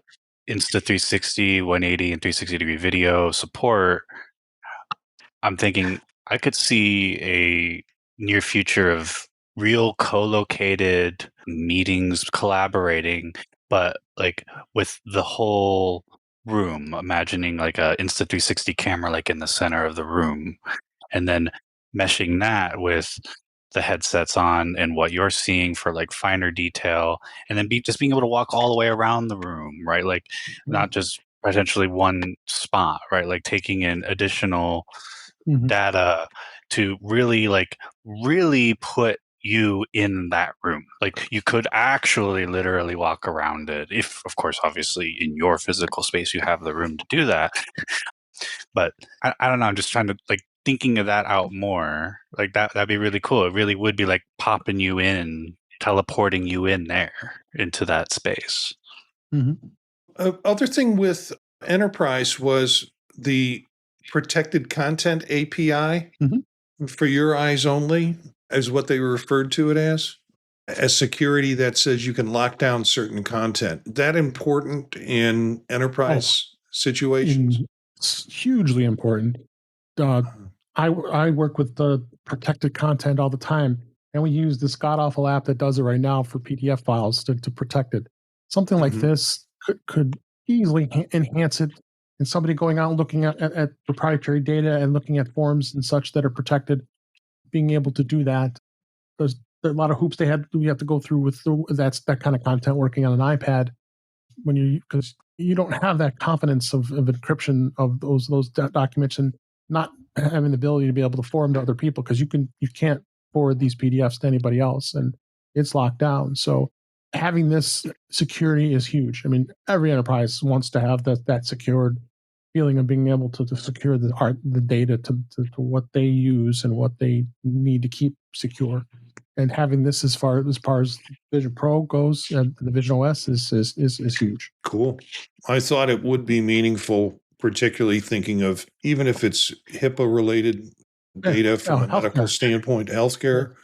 Insta360, 180, and 360-degree video support. I'm thinking I could see a near future of real co-located meetings, collaborating, but like with the whole room, imagining like a Insta360 camera like in the center of the room, and then meshing that with the headsets on and what you're seeing for like finer detail, and then just being able to walk all the way around the room, right? Like not just potentially one spot, right? Like taking in additional data to really put you in that room. Like you could actually literally walk around it, if of course obviously in your physical space you have the room to do that. But I don't know, I'm just trying to like thinking of that out more. Like that'd be really cool. It really would be like popping you in, teleporting you in there into that space. Other thing with Enterprise was the protected content API. for your eyes only, is what they referred to it as security that says you can lock down certain content. That important in enterprise situations? It's hugely important. I work with the protected content all the time, and we use this god awful app that does it right now for PDF files to protect it. Something like this could easily enhance it. And somebody going out and looking at proprietary data and looking at forms and such that are protected, being able to do that. There's a lot of hoops we have to go through with that kind of content working on an iPad because you don't have that confidence of encryption of those documents and not having the ability to be able to forward them to other people because you can't forward these PDFs to anybody else and it's locked down. So having this security is huge. I mean, every enterprise wants to have that secured feeling of being able to secure the data to what they use and what they need to keep secure. And having this as far as Vision Pro goes and the VisionOS is huge. Cool. I thought it would be meaningful, particularly thinking of even if it's HIPAA related data from a medical standpoint, healthcare,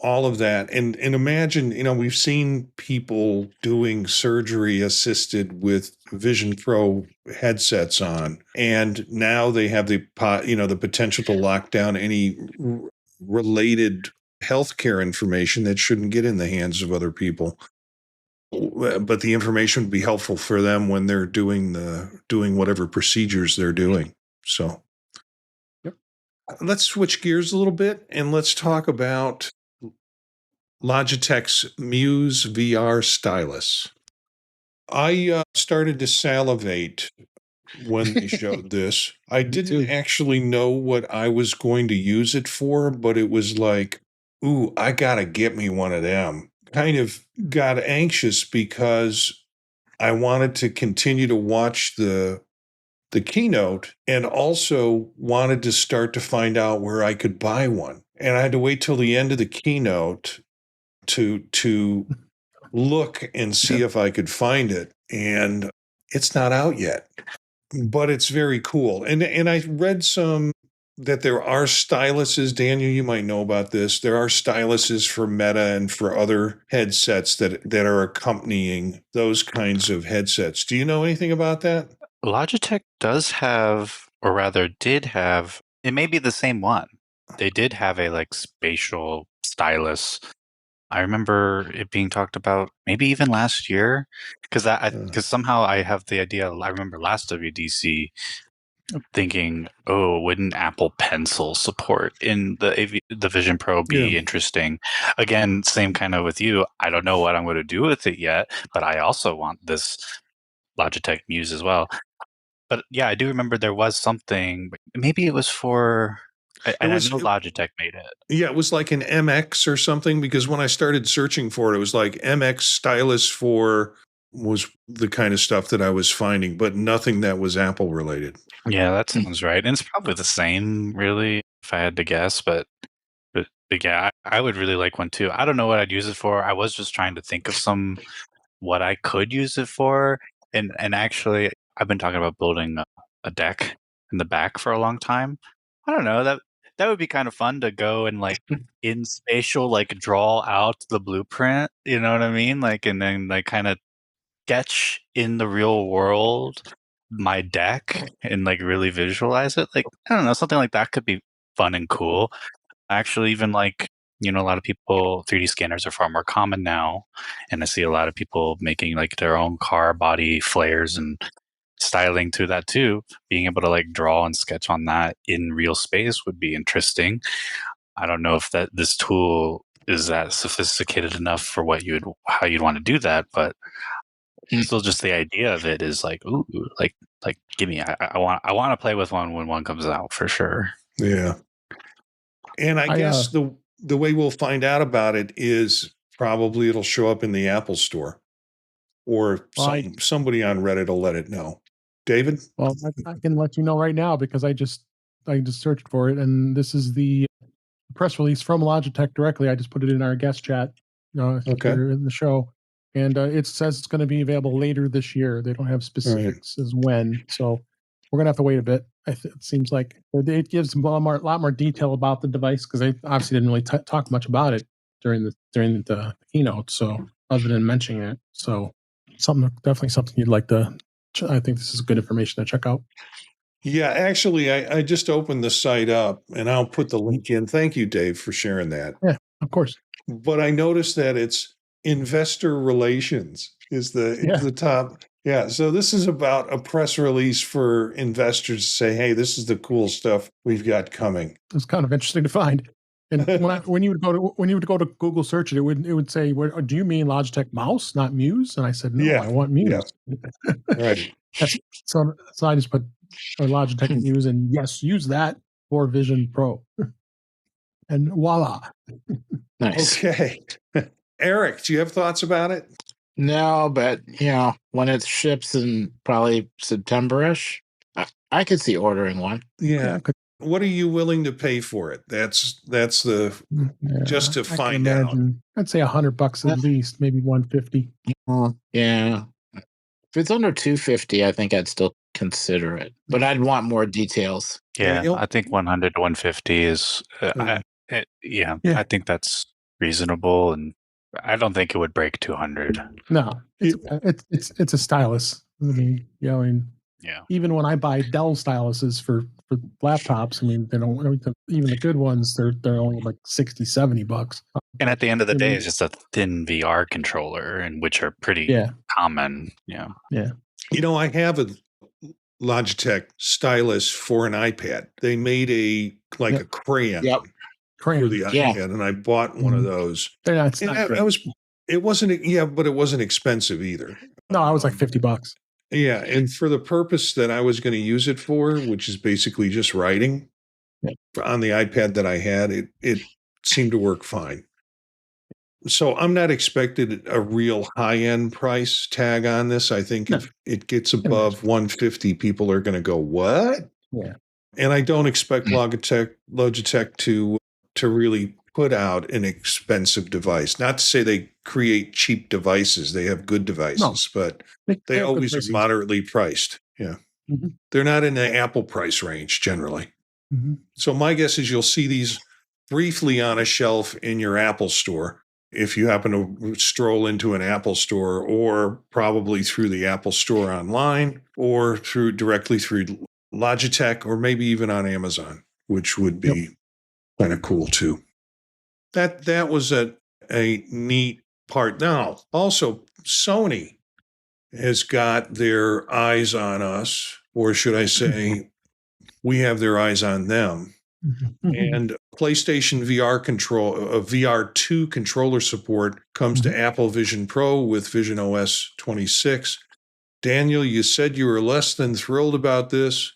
all of that. And imagine, we've seen people doing surgery assisted with Vision Pro headsets on, and now they have the potential to lock down any related healthcare information that shouldn't get in the hands of other people. But the information would be helpful for them when they're doing whatever procedures they're doing. So let's switch gears a little bit and let's talk about Logitech's Muse VR stylus. I started to salivate when they showed this. I didn't actually know what I was going to use it for, but it was like, ooh, I gotta get me one of them. Kind of got anxious because I wanted to continue to watch the keynote and also wanted to start to find out where I could buy one. And I had to wait till the end of the keynote to look and see if I could find it. And it's not out yet, but it's very cool. And I read some that there are styluses. Daniel, you might know about this. There are styluses for Meta and for other headsets that are accompanying those kinds of headsets. Do you know anything about that? Logitech does have, or rather did have, it may be the same one. They did have a spatial stylus. I remember it being talked about maybe even last year because somehow I have the idea. I remember last WWDC thinking, oh, wouldn't Apple Pencil support in the Vision Pro be interesting? Again, same kind of with you. I don't know what I'm going to do with it yet, but I also want this Logitech Muse as well. But yeah, I do remember there was something. Maybe it was for. I know Logitech made it. Yeah, it was like an MX or something, because when I started searching for it, it was like MX stylus was the kind of stuff that I was finding, but nothing that was Apple related. Yeah, that sounds right. And it's probably the same, really, if I had to guess. But yeah, I would really like one too. I don't know what I'd use it for. I was just trying to think of what I could use it for. And actually, I've been talking about building a deck in the back for a long time. I don't know, that would be kind of fun to go and in spatial draw out the blueprint, you know what I mean? And then kind of sketch in the real world my deck and really visualize it. I don't know, something like that could be fun and cool. Actually, even a lot of people, 3D scanners are far more common now, and I see a lot of people making their own car body flares and styling to that too. Being able to draw and sketch on that in real space would be interesting. I don't know if this tool is that sophisticated enough for how you'd want to do that, but still just the idea of it is ooh, give me. I want to play with one when one comes out for sure. Yeah. And I guess the way we'll find out about it is probably it'll show up in the Apple Store, or somebody on Reddit will let it know. David? Well, I can let you know right now because I just searched for it, and this is the press release from Logitech directly. I just put it in our guest chat here in the show, and it says it's going to be available later this year. They don't have specifics as when, so we're going to have to wait a bit. It seems like it gives a lot more detail about the device because they obviously didn't really talk much about it during the keynote. So other than mentioning it, so definitely something you'd like to. I think this is good information to check out. Yeah, actually, I just opened the site up and I'll put the link in. Thank you, Dave, for sharing that. Yeah, of course. But I noticed that it's investor relations is the top. Yeah, so this is about a press release for investors to say, "Hey, this is the cool stuff we've got coming." It's kind of interesting to find. And when you would go to Google search it, it would say, "Do you mean Logitech mouse, not Muse?" And I said, "No, I want Muse." Yeah. Right. So I just put Logitech Muse and yes, use that for Vision Pro, and voila. Nice. Okay. Eric, do you have thoughts about it? No, but when it ships in probably September-ish, I could see ordering one. Yeah. What are you willing to pay for it? That's the just to find out. I'd say $100 at least, maybe 150. Yeah. If it's under 250, I think I'd still consider it, but I'd want more details. Yeah, I think 100 to 150 is. I think that's reasonable, and I don't think it would break 200. No, it's a stylus. I mean, even when I buy Dell styluses for laptops, I mean, they don't even the good ones. They're only like $60-$70. And at the end of the day, it's just a thin VR controller, and which are pretty common. Yeah. I have a Logitech stylus for an iPad. They made a crayon. Yep. For the iPad, and I bought one of those. It wasn't expensive either. No, I was like $50. Yeah, and for the purpose that I was going to use it for, which is basically just writing on the iPad that I had, it seemed to work fine. So I'm not expecting a real high-end price tag on this. I think if it gets above 150, people are going to go, "What?" Yeah. And I don't expect Logitech to really put out an expensive device. Not to say they create cheap devices. They have good devices, but they always are moderately priced. Yeah. Mm-hmm. They're not in the Apple price range generally. Mm-hmm. So my guess is you'll see these briefly on a shelf in your Apple store if you happen to stroll into an Apple store, or probably through the Apple store online, or directly through Logitech, or maybe even on Amazon, which would be kind of cool too. That was a neat part. Now, also Sony has got their eyes on us, or should I say, we have their eyes on them. And PlayStation VR2 controller support comes to Apple Vision Pro with VisionOS 26. Daniel, you said you were less than thrilled about this.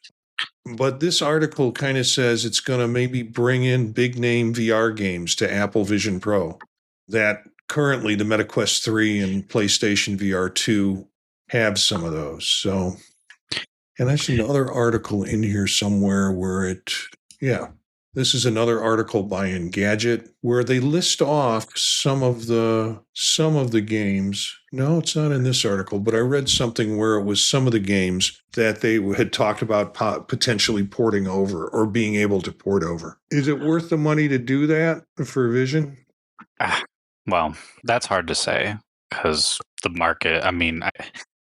But this article kind of says it's going to maybe bring in big name VR games to Apple Vision Pro that currently the MetaQuest 3 and PlayStation VR 2 have some of those. So, and there's another article in here somewhere where this is another article by Engadget where they list off some of the games. No, it's not in this article, but I read something where it was some of the games that they had talked about potentially porting over or being able to port over. Is it worth the money to do that for Vision? Well, that's hard to say because the market, I mean,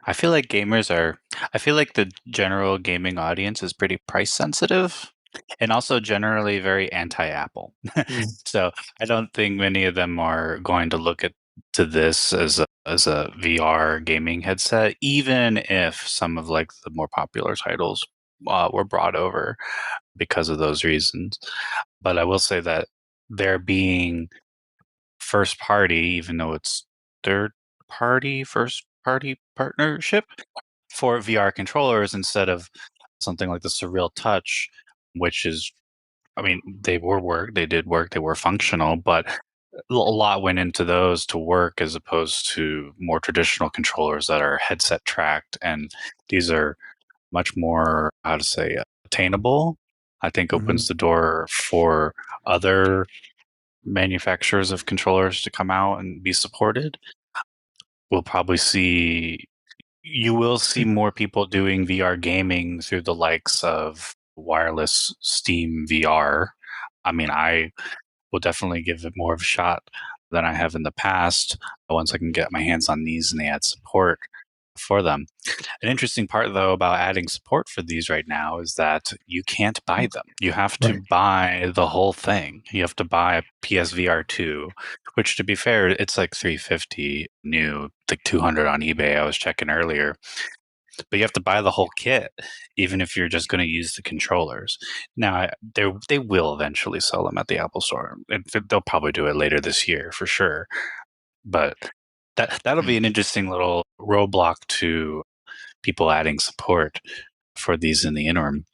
I feel like I feel like the general gaming audience is pretty price sensitive. And also generally very anti-Apple. So I don't think many of them are going to look to this as a VR gaming headset, even if some of like the more popular titles were brought over because of those reasons. But I will say that they're being first party, even though it's third party, first party partnership for VR controllers instead of something like the Surreal Touch, which is, I mean, they did work, they were functional, but a lot went into those to work as opposed to more traditional controllers that are headset tracked. And these are much more, attainable. I think opens the door for other manufacturers of controllers to come out and be supported. You will see more people doing VR gaming through the likes of wireless Steam VR. I mean, I will definitely give it more of a shot than I have in the past once I can get my hands on these and they add support for them. An interesting part, though, about adding support for these right now is that you can't buy them. You have to buy the whole thing. You have to buy PSVR 2, which, to be fair, it's like $350 new, like $200 on eBay. I was checking earlier. But you have to buy the whole kit, even if you're just going to use the controllers. Now, they will eventually sell them at the Apple Store. They'll probably do it later this year for sure. But that'll be an interesting little roadblock to people adding support for these in the interim.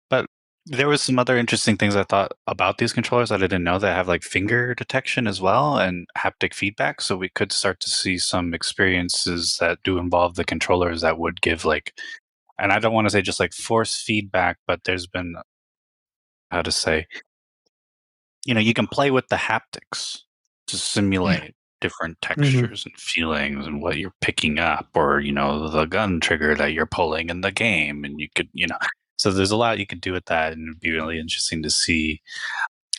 But there was some other interesting things I thought about these controllers that I didn't know. That have like finger detection as well and haptic feedback. So we could start to see some experiences that do involve the controllers that would give like, and I don't want to say just like force feedback, but there's been, how to say, you can play with the haptics to simulate different textures and feelings and what you're picking up, or the gun trigger that you're pulling in the game, and you could so there's a lot you could do with that, and it'd be really interesting to see.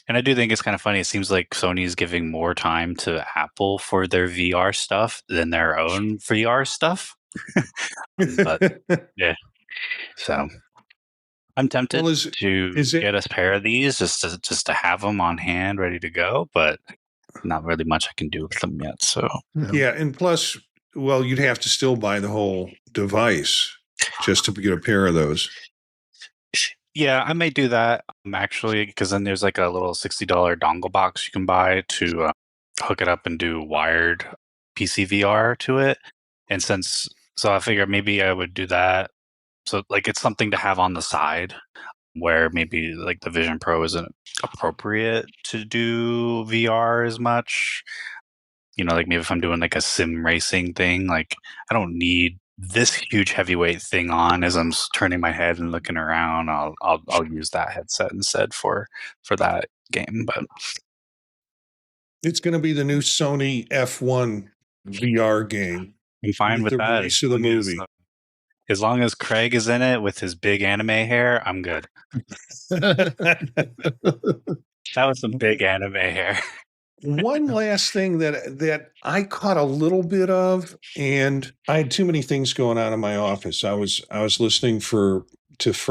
And I do think it's kind of funny. It seems like Sony's giving more time to Apple for their VR stuff than their own VR stuff. But yeah, so I'm tempted to get a pair of these just to have them on hand, ready to go, but not really much I can do with them yet. So yeah, and plus, well, you'd have to still buy the whole device just to get a pair of those. Yeah, I may do that actually, because then there's like a little $60 dongle box you can buy to hook it up and do wired PC VR to it. And so I figure maybe I would do that. So like it's something to have on the side where maybe like the Vision Pro isn't appropriate to do VR as much. Like maybe if I'm doing like a sim racing thing, like I don't need this huge heavyweight thing on as I'm turning my head and looking around. I'll use that headset instead for that game. But it's going to be the new Sony F1 VR game. I'm fine with the that. Release of the movie. As long as Craig is in it with his big anime hair, I'm good. That was some big anime hair. One last thing that I caught a little bit of, and I had too many things going on in my office. I was listening for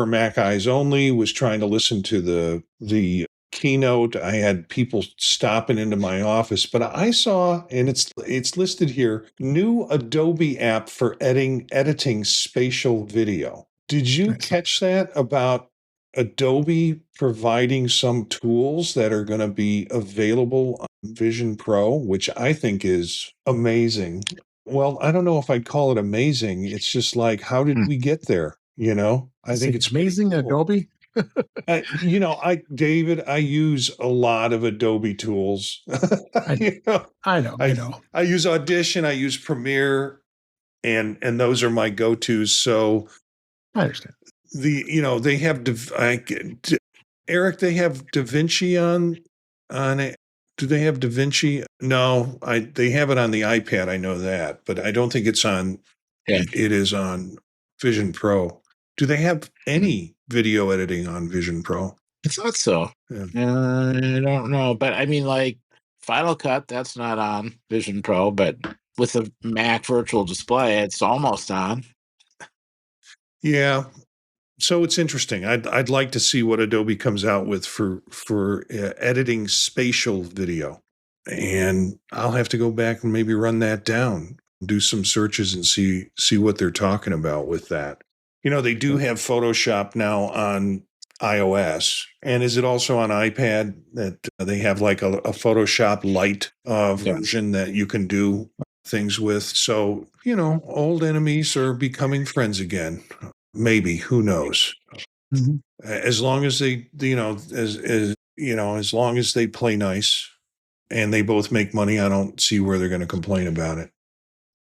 Mac Eyes Only, was trying to listen to the keynote. I had people stopping into my office, but I saw, and it's listed here, new Adobe app for editing spatial video. Did you catch that about Adobe providing some tools that are going to be available on Vision Pro, which I think is amazing? Well, I don't know if I'd call it amazing. It's just like, how did we get there? I think it's amazing. Cool. Adobe. David, I use a lot of Adobe tools. I know. I use Audition, I use Premiere, and those are my go-tos. So I understand. They have Eric. They have DaVinci on it. Do they have DaVinci? No, they have it on the iPad. I know that, but I don't think it's on. Yeah. It is on Vision Pro. Do they have any video editing on Vision Pro? I thought so. Yeah. I don't know, but I mean, like Final Cut, that's not on Vision Pro, but with the Mac Virtual Display, it's almost on. Yeah. So it's interesting. I'd like to see what Adobe comes out with for editing spatial video, and I'll have to go back and maybe run that down, do some searches, and see what they're talking about with that. They do have Photoshop now on iOS, and is it also on iPad that they have like a Photoshop Lite version that you can do things with? So old enemies are becoming friends again. Maybe, who knows? Mm-hmm. As long as they, as long as they play nice and they both make money, I don't see where they're going to complain about it.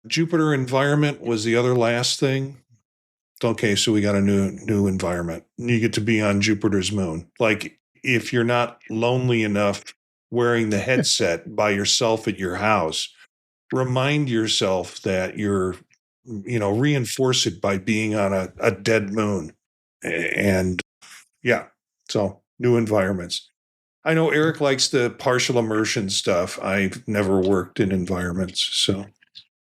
Jupyter environment was the other last thing. Okay, so we got a new environment. You get to be on Jupiter's moon. Like, if you're not lonely enough wearing the headset by yourself at your house, remind yourself that you're reinforce it by being on a dead moon. And Yeah. So new environments. I know Eric likes the partial immersion stuff. I've never worked in environments.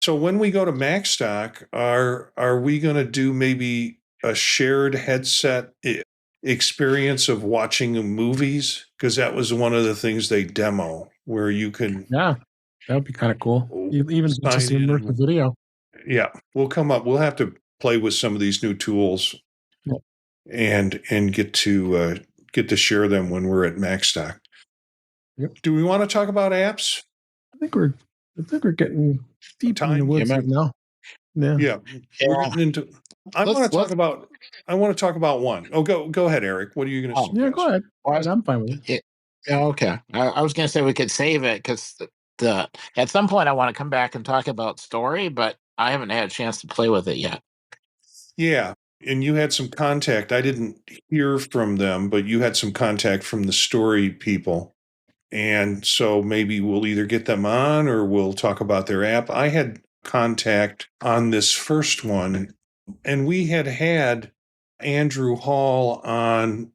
So when we go to Macstock, are we going to do maybe a shared headset experience of watching movies? Because that was one of the things they demo where you can Yeah, that would be kind of cool. Even just sign the immersive video. Yeah, we'll come up. We'll have to play with some of these new tools Yep. and get to share them when we're at Macstock. Yep. Do we want to talk about apps? I think we're getting deep in the woods right now. Yeah. We're getting into. I want to talk about one. Oh, go ahead, Eric. What are you going to suggest? Yeah, go ahead. I'm fine with it. Yeah, okay. I was going to say we could save it because at some point I want to come back and talk about Story, but I haven't had a chance to play with it yet. Yeah, and you had some contact. I didn't hear from them, but you had some contact from the Story people. And so maybe we'll either get them on or we'll talk about their app. I had contact on this first one, and we had Andrew Hall on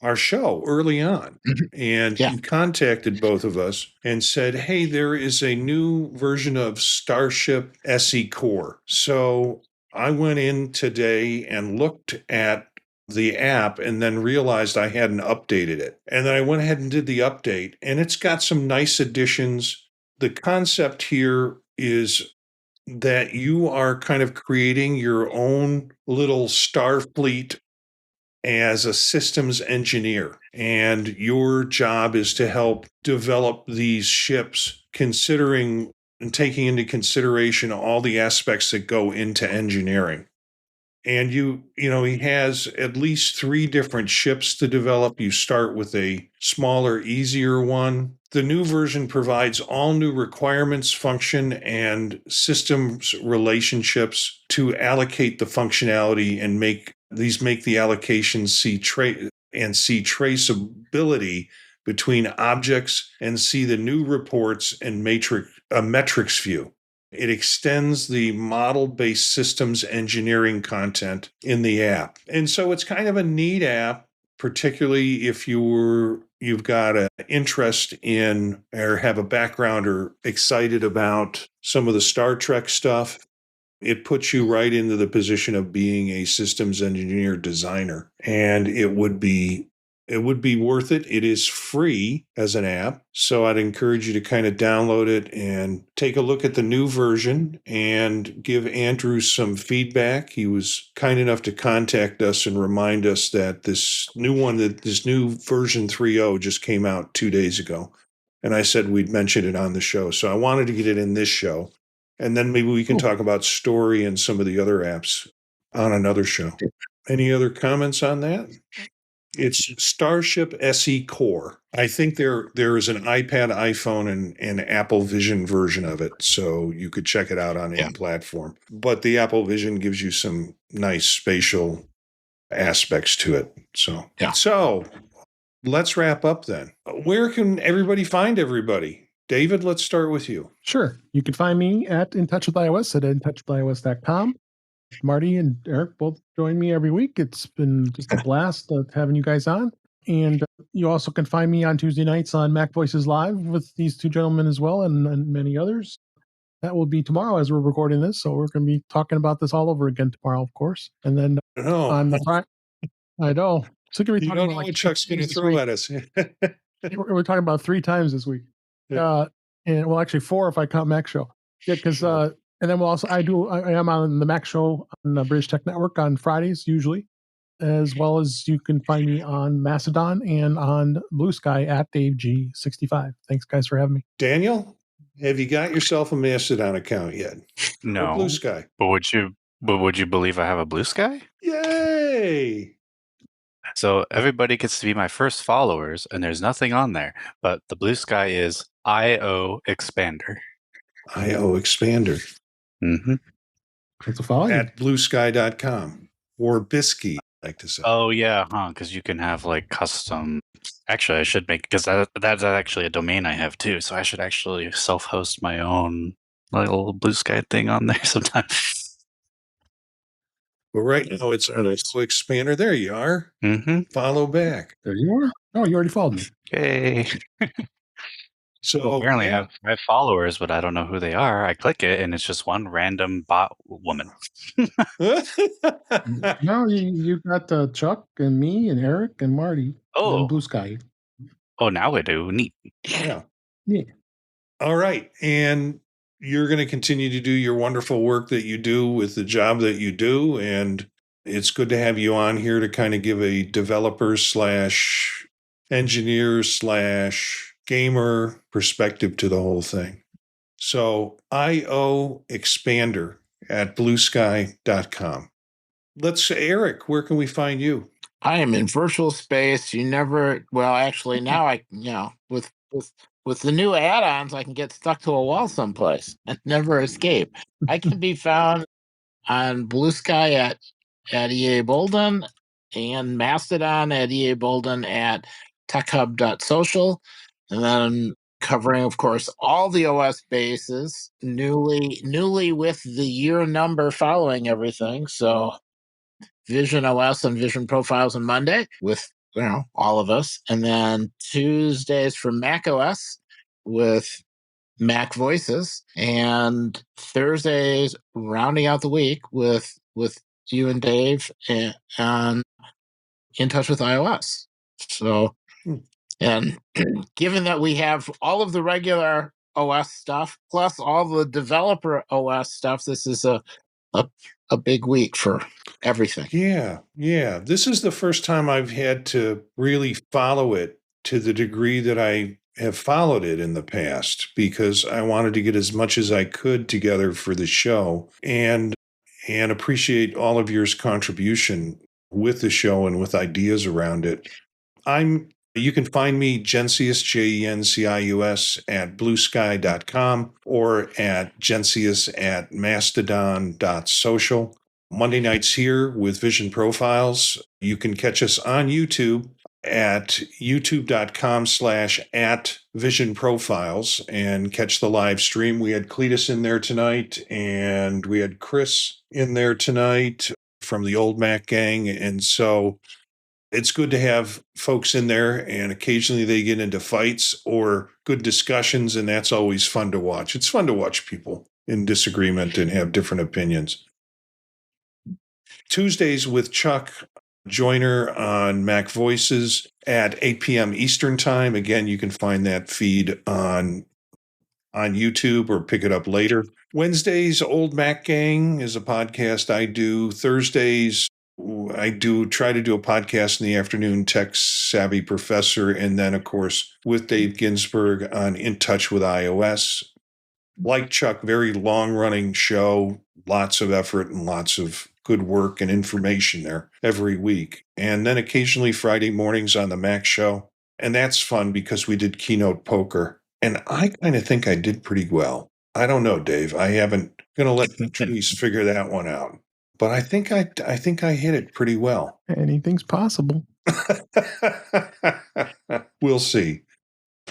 our show early on. And he contacted both of us and said, hey, there is a new version of Starship SE Core. So I went in today and looked at the app and then realized I hadn't updated it. And then I went ahead and did the update, and it's got some nice additions. The concept here is that you are kind of creating your own little Starfleet as a systems engineer, and your job is to help develop these ships, considering and taking into consideration all the aspects that go into engineering. And he has at least 3 different ships to develop. You start with a smaller, easier one. The new version provides all new requirements, function, and systems relationships to allocate the functionality and make the allocations see traceability between objects and see the new reports and metrics view. It extends the model-based systems engineering content in the app. And so it's kind of a neat app, particularly if you've got an interest in or have a background or excited about some of the Star Trek stuff. It puts you right into the position of being a systems engineer designer, and it would be worth it. It is free as an app, so I'd encourage you to kind of download it and take a look at the new version and give Andrew some feedback. He was kind enough to contact us and remind us that this new version 3.0 just came out 2 days ago, and I said we'd mention it on the show, so I wanted to get it in this show. And then maybe we can talk about Story and some of the other apps on another show. Any other comments on that? It's Starship SE Core. I think there is an iPad, iPhone, and Apple Vision version of it, so you could check it out on any platform. But the Apple Vision gives you some nice spatial aspects to it. So let's wrap up then. Where can everybody find everybody? David, let's start with you. Sure. You can find me at In Touch with iOS at intouchwithios.com. Marty and Eric both join me every week. It's been just a blast having you guys on. And you also can find me on Tuesday nights on Mac Voices Live with these 2 gentlemen as well, and many others. That will be tomorrow as we're recording this. So we're going to be talking about this all over again tomorrow, of course. And then on the Friday, I know. So we're talking about what Chuck's going to throw at us. We're talking about 3 times this week. And well, actually 4 if I count Mac Show. Yeah, because and then we'll also I am on the Mac Show on the British Tech Network on Fridays usually, as well as you can find me on Mastodon and on Blue Sky at DaveG65. Thanks, guys, for having me. Daniel, have you got yourself a Mastodon account yet? No. Or Blue Sky. But would you believe I have a Blue Sky? Yay! So everybody gets to be my first followers, and there's nothing on there. But the Blue Sky is IO Expander. IO Expander. Mm-hmm. That's a follow at bluesky.com or Bisky, I like to say. Oh yeah, because you can have like custom. Actually, I should make, because that's actually a domain I have too. So I should actually self-host my own little Blue Sky thing on there sometime. But right now it's on a expander. There you are. Mm-hmm. Follow back. There you are. Oh, you already followed me. Yay. So Apparently I have followers, but I don't know who they are. I click it and it's just one random bot woman. No, you got Chuck and me and Eric and Marty and Blue Sky. Oh, now we do. Neat. Yeah. Yeah. All right. And you're going to continue to do your wonderful work that you do with the job that you do. And it's good to have you on here to kind of give a developer / engineer / gamer perspective to the whole thing. So IO Expander at bluesky.com. Eric, where can we find you? I am in virtual space. Actually now with the new add-ons, I can get stuck to a wall someplace and never escape. I can be found on Blue Sky at EA Bolden and Mastodon at EA Bolden at techhub.social. And then covering, of course, all the OS bases, newly with the year number following everything. So VisionOS and Vision Profiles on Monday with all of us, and then Tuesdays for Mac OS with Mac Voices, and Thursdays rounding out the week with you and Dave and In Touch with iOS. So, and given that we have all of the regular OS stuff plus all the developer OS stuff, this is a big week for everything. Yeah. This is the first time I've had to really follow it to the degree that I have followed it in the past, because I wanted to get as much as I could together for the show, and appreciate all of your contribution with the show and with ideas around it. You can find me, Gencius, Jencius, at bluesky.com or at Gencius at mastodon.social. Monday nights here with Vision Profiles. You can catch us on YouTube at youtube.com/ Vision Profiles and catch the live stream. We had Cletus in there tonight, and we had Chris in there tonight from the Old Mac gang. And so it's good to have folks in there, and occasionally they get into fights or good discussions, and that's always fun to watch. It's fun to watch people in disagreement and have different opinions. Tuesdays with Chuck Joyner on Mac Voices at 8 p.m. Eastern Time. Again, you can find that feed on YouTube or pick it up later. Wednesdays, Old Mac Gang is a podcast I do. Thursdays, I try to do a podcast in the afternoon, Tech Savvy Professor, and then, of course, with Dave Ginsburg on In Touch with iOS. Like Chuck, very long-running show, lots of effort and lots of good work and information there every week. And then occasionally Friday mornings on the Mac Show. And that's fun because we did Keynote Poker. And I kind of think I did pretty well. I don't know, Dave. I haven't going to let Patrice figure that one out. But I think I hit it pretty well. Anything's possible. We'll see.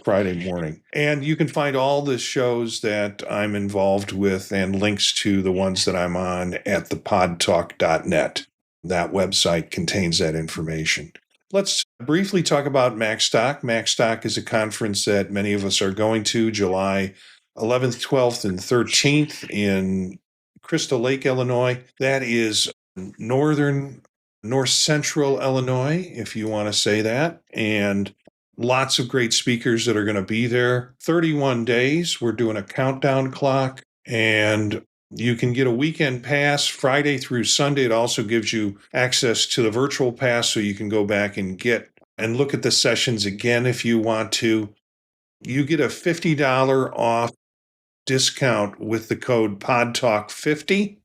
Friday morning. And you can find all the shows that I'm involved with and links to the ones that I'm on at thepodtalk.net. That website contains that information. Let's briefly talk about MacStock. MacStock is a conference that many of us are going to July 11th, 12th, and 13th in Crystal Lake, Illinois. That is north central Illinois, if you want to say that. And lots of great speakers that are going to be there. 31 days. We're doing a countdown clock, and you can get a weekend pass Friday through Sunday. It also gives you access to the virtual pass, so you can go back and look at the sessions again if you want to. You get a $50 off discount with the code PodTalk50,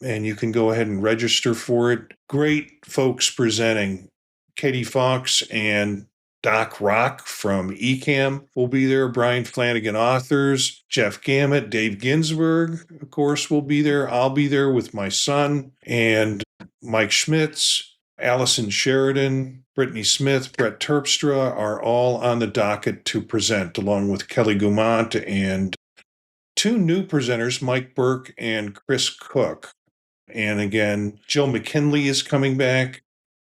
and you can go ahead and register for it. Great folks presenting. Katie Fox and Doc Rock from Ecamm will be there. Brian Flanagan Authors, Jeff Gamet, Dave Ginsburg, of course, will be there. I'll be there with my son, and Mike Schmitz, Allison Sheridan, Brittany Smith, Brett Terpstra are all on the docket to present, along with Kelly Gumont and two new presenters, Mike Burke and Chris Cook. And again, Jill McKinley is coming back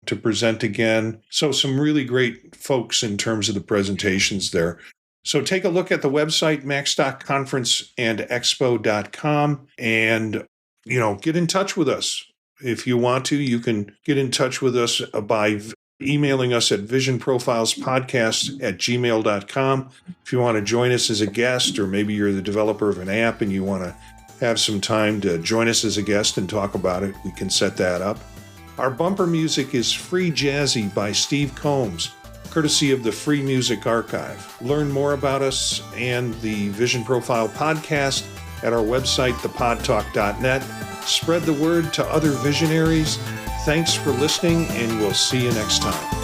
to present again. So some really great folks in terms of the presentations there. So take a look at the website, macstockconferenceandexpo.com, and, get in touch with us. If you want to, you can get in touch with us by emailing us at visionprofilespodcast@gmail.com. If you want to join us as a guest, or maybe you're the developer of an app and you want to have some time to join us as a guest and talk about it, we can set that up. Our bumper music is Free Jazzy by Steve Combs, courtesy of the Free Music Archive. Learn more about us and the Vision Profile podcast at our website, thepodtalk.net. Spread the word to other visionaries. Thanks for listening, and we'll see you next time.